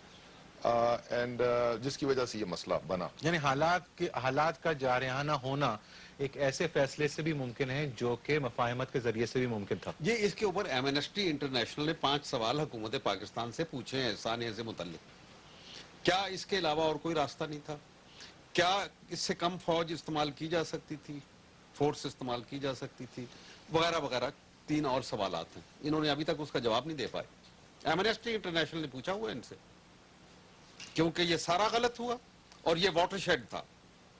And جس کی وجہ سے یہ مسئلہ بنا. یعنی حالات کا جارحانہ ہونا ایک ایسے فیصلے سے بھی ممکن ہے جو کہ مفاہمت کے ذریعے سے بھی ممکن تھا. یہ اس کے اوپر ایمنسٹی انٹرنیشنل نے 5 سوال حکومت پاکستان سے پوچھے ہیں احسان سے متعلق. کیا اس کے علاوہ اور کوئی راستہ نہیں تھا؟ کیا اس سے کم فوج استعمال کی جا سکتی تھی، فورس استعمال کی جا سکتی تھی، وغیرہ وغیرہ. 3 اور سوالات ہیں، انہوں نے ابھی تک اس کا جواب نہیں دے پائے. ایمنسٹی انٹرنیشنل نے پوچھا ہوا ان سے، کیونکہ یہ سارا غلط ہوا اور یہ واٹر شیڈ تھا.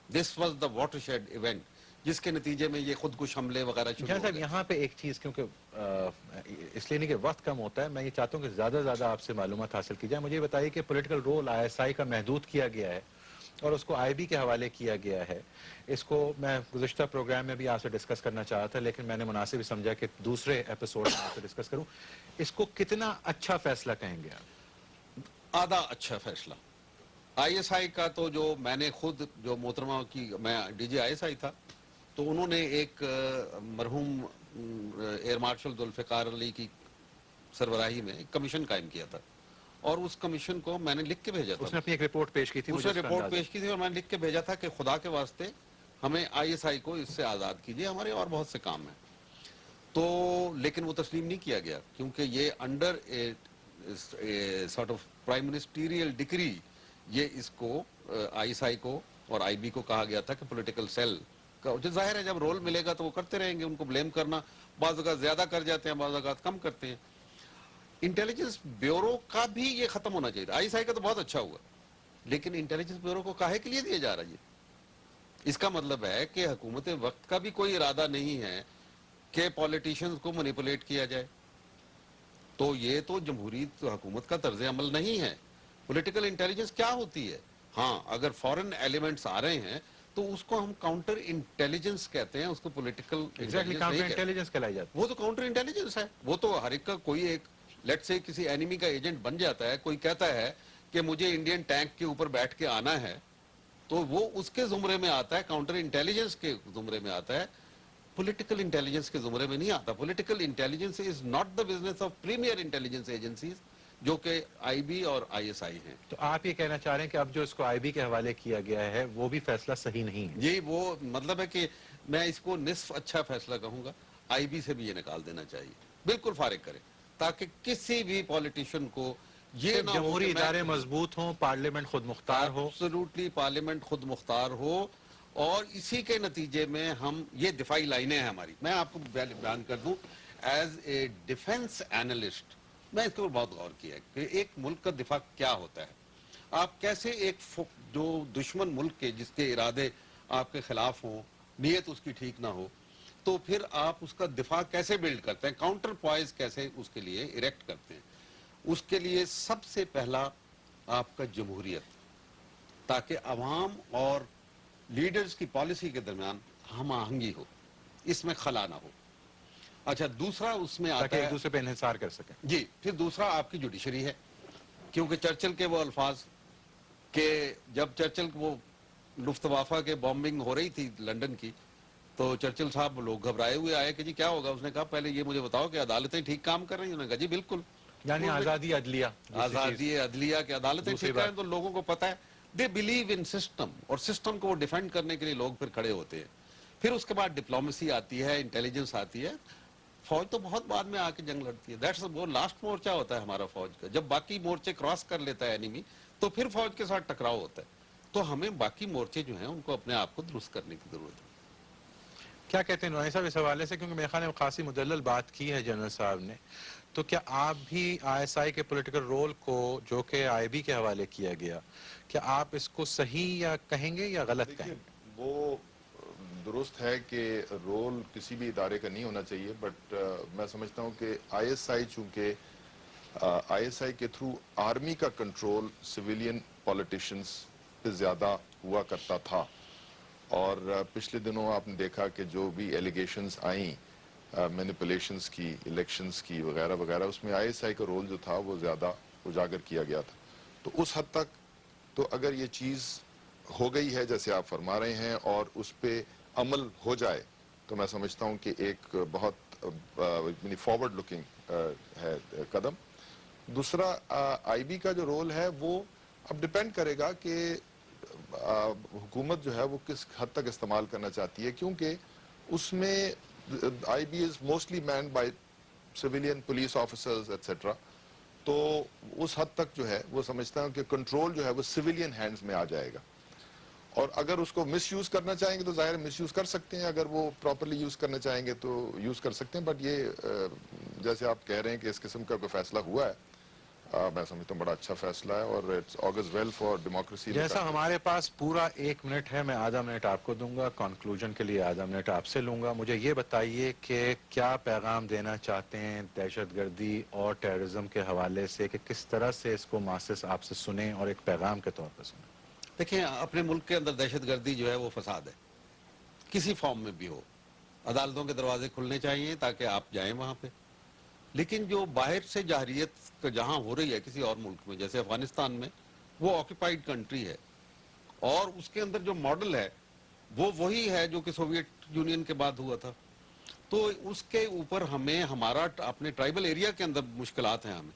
This was the watershed event جس کے نتیجے میں یہ خودکش حملے وغیرہ شروع ہو صاحب گئے. یہاں پہ ایک چیز، کیونکہ اس لیے نہیں کہ وقت کم ہوتا ہے، میں یہ چاہتا ہوں کہ زیادہ سے زیادہ آپ سے معلومات حاصل کی جائے. مجھے یہ بتائیے کہ پولیٹیکل رول ISI کا محدود کیا گیا ہے اور اس کو IB کے حوالے کیا گیا ہے. اس کو میں گزشتہ پروگرام میں بھی آپ سے ڈسکس کرنا چاہا تھا، لیکن میں نے مناسب سمجھا کہ دوسرے ایپیسوڈ میں آپ سے ڈسکس کروں. اس کو کتنا اچھا فیصلہ کہیں گے آپ؟ آدھا اچھا فیصلہ. ISI کا تو جو میں نے خود جو محترمہ کی، میں DG ISI تھا، تو انہوں نے ایک مرحوم ایئر مارشل ذوالفقار علی کی سربراہی میں ایک کمیشن قائم کیا تھا، اور اس کمیشن کو میں نے لکھ کے بھیجا تھا. اس نے اپنی ایک رپورٹ پیش کی تھی، اس نے رپورٹ پیش کی تھی اور میں نے لکھ کے بھیجا تھا کہ خدا کے واسطے ہمیں ISI کو اس سے آزاد کیجیے، ہمارے اور بہت سے کام ہیں. تو لیکن وہ تسلیم نہیں کیا گیا، کیونکہ یہ under sort of prime ministerial ڈکری یہ اس کو ISI کو اور IB کو کہا گیا تھا کہ پولیٹیکل سیل کا، جو ظاہر ہے جب رول ملے گا تو وہ کرتے رہیں گے. ان کو بلیم کرنا، بعض اوقات زیادہ کر جاتے ہیں، بعض اوقات کم کرتے ہیں. انٹیلیجنس بیورو کا بھی یہ ختم ہونا چاہیے. ISI کا تو بہت اچھا ہوا، لیکن انٹیلیجنس بیورو کو کاہے کے لیے دیا جا رہا ہے؟ اس کا مطلب ہے کہ حکومت وقت کا بھی کوئی ارادہ نہیں ہے کہ پولیٹیشنز کو مینیپولیٹ کیا جائے. تو یہ تو جمہوری حکومت کا طرز عمل نہیں ہے. پولیٹیکل انٹیلیجنس کیا ہوتی ہے؟ ہاں، اگر فورن ایلیمنٹس آ رہے ہیں تو اس کو ہم کاؤنٹر انٹیلیجنس کہتے ہیں، اس کو پولیٹیکل انٹیلیجنس کہلائی جاتی ہے. وہ تو کاؤنٹر انٹیلیجنس ہے. وہ تو ہر ایک کا کوئی ایک، لیٹ سے کسی اینیمی کا ایجنٹ بن جاتا ہے، کوئی کہتا ہے کہ مجھے انڈین ٹینک کے اوپر بیٹھ کے آنا ہے، تو وہ اس کے زمرے میں آتا ہے، کاؤنٹر انٹیلیجنس کے زمرے میں آتا ہے. پولیٹیکل انٹیلیجنس کے زمرے میں نہیں آتا. Political intelligence is not the business of premier intelligence agencies, جو کہ IB اور ISI ہیں. تو آپ یہ کہنا چاہ رہے ہیں کہ اب جو اس کو IB کے حوالے کیا گیا ہے وہ بھی فیصلہ صحیح نہیں ہے؟ جی، وہ مطلب ہے کہ میں اس کو نصف اچھا فیصلہ کہوں گا. IB سے بھی یہ نکال دینا چاہیے، بالکل فارغ کرے، تاکہ کسی بھی پولیٹیشین کو یہ نہ ہو جمہوری ادارے مضبوط ہوں، پارلیمنٹ خود مختار ہو. ایبسولوٹلی پارلیمنٹ خود مختار ہو، اور اسی کے نتیجے میں ہم، یہ دفاعی لائنیں ہیں ہماری. میں آپ کو بیان کر دوں، ایز اے ڈیفنس اینالسٹ میں اس کے اوپر بہت غور کیا ہے کہ ایک ملک کا دفاع کیا ہوتا ہے. آپ کیسے ایک جو دشمن ملک کے، جس کے ارادے آپ کے خلاف ہوں، نیت اس کی ٹھیک نہ ہو، تو پھر آپ اس کا دفاع کیسے بلڈ کرتے ہیں، کاؤنٹر پوائز کیسے اس کے لیے ایریکٹ کرتے ہیں. اس کے لیے سب سے پہلا آپ کا جمہوریت، تاکہ عوام اور لیڈرز کی پالیسی کے درمیان ہم آہنگی ہو، اس میں خلا نہ ہو. اچھا، دوسرا اس میں آتا تاکہ ہے ایک دوسرے پہ انحصار کر سکیں. جی، پھر دوسرا آپ کی جوڈیشری ہے، کیونکہ چرچل کے وہ الفاظ کہ جب چرچل وہ لفتوافہ کے بامبنگ ہو رہی تھی لنڈن کی، تو چرچل صاحب لوگ گھبرائے ہوئے آئے کہ جی کیا ہوگا. اس نے کہا پہلے یہ مجھے بتاؤ کہ عدالتیں ٹھیک کام کر رہی ہیں؟ انہوں نے کہا جی بالکل. یعنی آزادی عدلیہ، آزادی عدلیہ کی عدالتیں ٹھیک کر رہی ہیں، تو لوگوں کو پتہ ہے، دے بلیو ان سسٹم، اور سسٹم کو وہ ڈیفینڈ کرنے کے لیے لوگ پھر کھڑے ہوتے ہیں. پھر اس کے بعد ڈپلومیسی آتی ہے، انٹیلیجنس آتی ہے. فوج تو بہت بعد میں آ کے جنگ لڑتی ہے. دیٹس وہ لاسٹ مورچہ ہوتا ہے ہمارا فوج کا. جب باقی مورچے کراس کر لیتا ہے اینیمی، تو پھر فوج کے ساتھ ٹکراؤ ہوتا ہے. تو ہمیں باقی مورچے جو ہیں ان کو اپنے آپ کو درست کرنے کی ضرورت ہے. کیا کہتے ہیں نوائن صاحب اس حوالے سے؟ کیونکہ میرے خیال میں خاصی مدلل بات کی ہے جنرل صاحب نے. تو کیا آپ بھی ISI کے پولیٹیکل رول کو، جو کہ IB کے حوالے کیا گیا، کیا آپ اس کو صحیح یا کہیں گے یا غلط کہیں گے؟ وہ درست ہے کہ رول کسی بھی ادارے کا نہیں ہونا چاہیے، بٹ میں سمجھتا ہوں کہ ISI چونکہ ISI کے تھرو آرمی کا کنٹرول سویلین پولیٹیشنز پہ زیادہ ہوا کرتا تھا، اور پچھلے دنوں آپ نے دیکھا کہ جو بھی ایلیگیشنز آئیں مینیپولیشنز کی، الیکشنز کی وغیرہ وغیرہ، اس میں ISI کا رول جو تھا وہ زیادہ اجاگر کیا گیا تھا. تو اس حد تک تو اگر یہ چیز ہو گئی ہے جیسے آپ فرما رہے ہیں اور اس پہ عمل ہو جائے، تو میں سمجھتا ہوں کہ ایک بہت فارورڈ لکنگ ہے قدم. دوسرا IB کا جو رول ہے وہ اب ڈپینڈ کرے گا کہ حکومت جو ہے وہ کس حد تک استعمال کرنا چاہتی ہے، کیونکہ اس میں I B is mostly manned by civilian police officers etcetera, تو اس حد تک جو ہے وہ سمجھتا ہوں کہ کنٹرول جو ہے وہ سویلین ہینڈز میں آ جائے گا، اور اگر اس کو مس یوز کرنا چاہیں گے تو ظاہر مس یوز کر سکتے ہیں، اگر وہ پراپرلی یوز کرنا چاہیں گے تو یوز کر سکتے ہیں، بٹ یہ جیسے آپ کہہ رہے ہیں کہ اس قسم کا کوئی فیصلہ ہوا ہے، میں سمجھتا ہوں بڑا اچھا فیصلہ ہے اور it's augurs well for democracy. جیسا ہمارے پاس پورا 1 منٹ ہے، میں آدھا منٹ آپ کو دوں گا، کنکلوژن کے لیے آدھا منٹ آپ سے لوں گا۔ مجھے یہ بتائیے کہ کیا پیغام دینا چاہتے ہیں دہشت گردی اور ٹیررزم کے حوالے سے، کہ کس طرح سے اس کو ماسس آپ سے سنیں اور ایک پیغام کے طور پر سنیں؟ دیکھیں، اپنے ملک کے اندر دہشت گردی جو ہے وہ فساد ہے، کسی فارم میں بھی ہو۔ عدالتوں کے دروازے کھلنے چاہیے تاکہ آپ جائیں وہاں پہ، لیکن جو باہر سے جارحیت جہاں ہو رہی ہے کسی اور ملک میں، جیسے افغانستان میں، وہ آکوپائیڈ کنٹری ہے، اور اس کے اندر جو ماڈل ہے وہ وہی ہے جو کہ سوویت یونین کے بعد ہوا تھا، تو اس کے اوپر ہمیں ہمارا اپنے ٹرائبل ایریا کے اندر مشکلات ہیں، ہمیں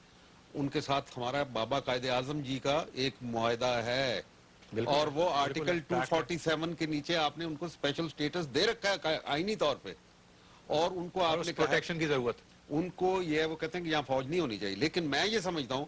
ان کے ساتھ ہمارا بابا قائد اعظم جی کا ایک معاہدہ ہے، بالکل، اور وہ بالکل آرٹیکل ایک فیکٹ ہے۔ 247 کے نیچے آپ نے ان کو اسپیشل سٹیٹس دے رکھا ہے آئینی طور پہ، اور ان کو اور آپ نے اس کہا پروٹیکشن کی ضرورت ہے۔ ان کو یہ وہ کہتے ہیں کہ یہاں فوج نہیں ہونی چاہیے، لیکن میں یہ سمجھتا ہوں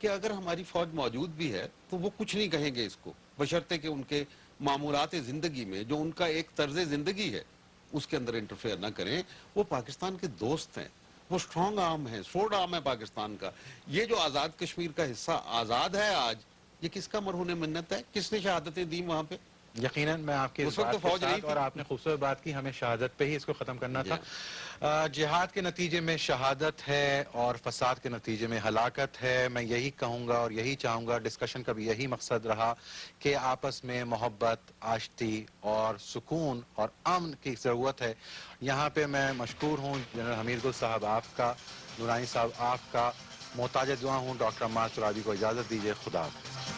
کہ اگر ہماری فوج موجود بھی ہے تو وہ کچھ نہیں کہیں گے اس کو، بشرطے کہ ان کے معمولات زندگی میں جو ان کا ایک طرز زندگی ہے اس کے اندر انٹرفیئر نہ کریں۔ وہ پاکستان کے دوست ہیں، وہ سٹرونگ آرم ہے، سوڈ آرم ہے پاکستان کا۔ یہ جو آزاد کشمیر کا حصہ آزاد ہے آج، یہ کس کا مرہون منت ہے؟ کس نے شہادتیں دی وہاں پہ؟ یقیناً میں آپ کے اس اس وقت بات تو کے فوج نہیں ساتھ، اور تھی۔ آپ نے خوبصورت بات کی، ہمیں شہادت پہ ہی اس کو ختم کرنا جی تھا۔ جہاد کے نتیجے میں شہادت ہے اور فساد کے نتیجے میں ہلاکت ہے۔ میں یہی کہوں گا اور یہی چاہوں گا، ڈسکشن کا بھی یہی مقصد رہا کہ آپس میں محبت، آشتی اور سکون اور امن کی ضرورت ہے۔ یہاں پہ میں مشکور ہوں جنرل حمید گل صاحب آپ کا، نورانی صاحب آپ کا، محتاج دعا ہوں ڈاکٹر عمار ترابی کو۔ اجازت دیجیے، خدا حافظ۔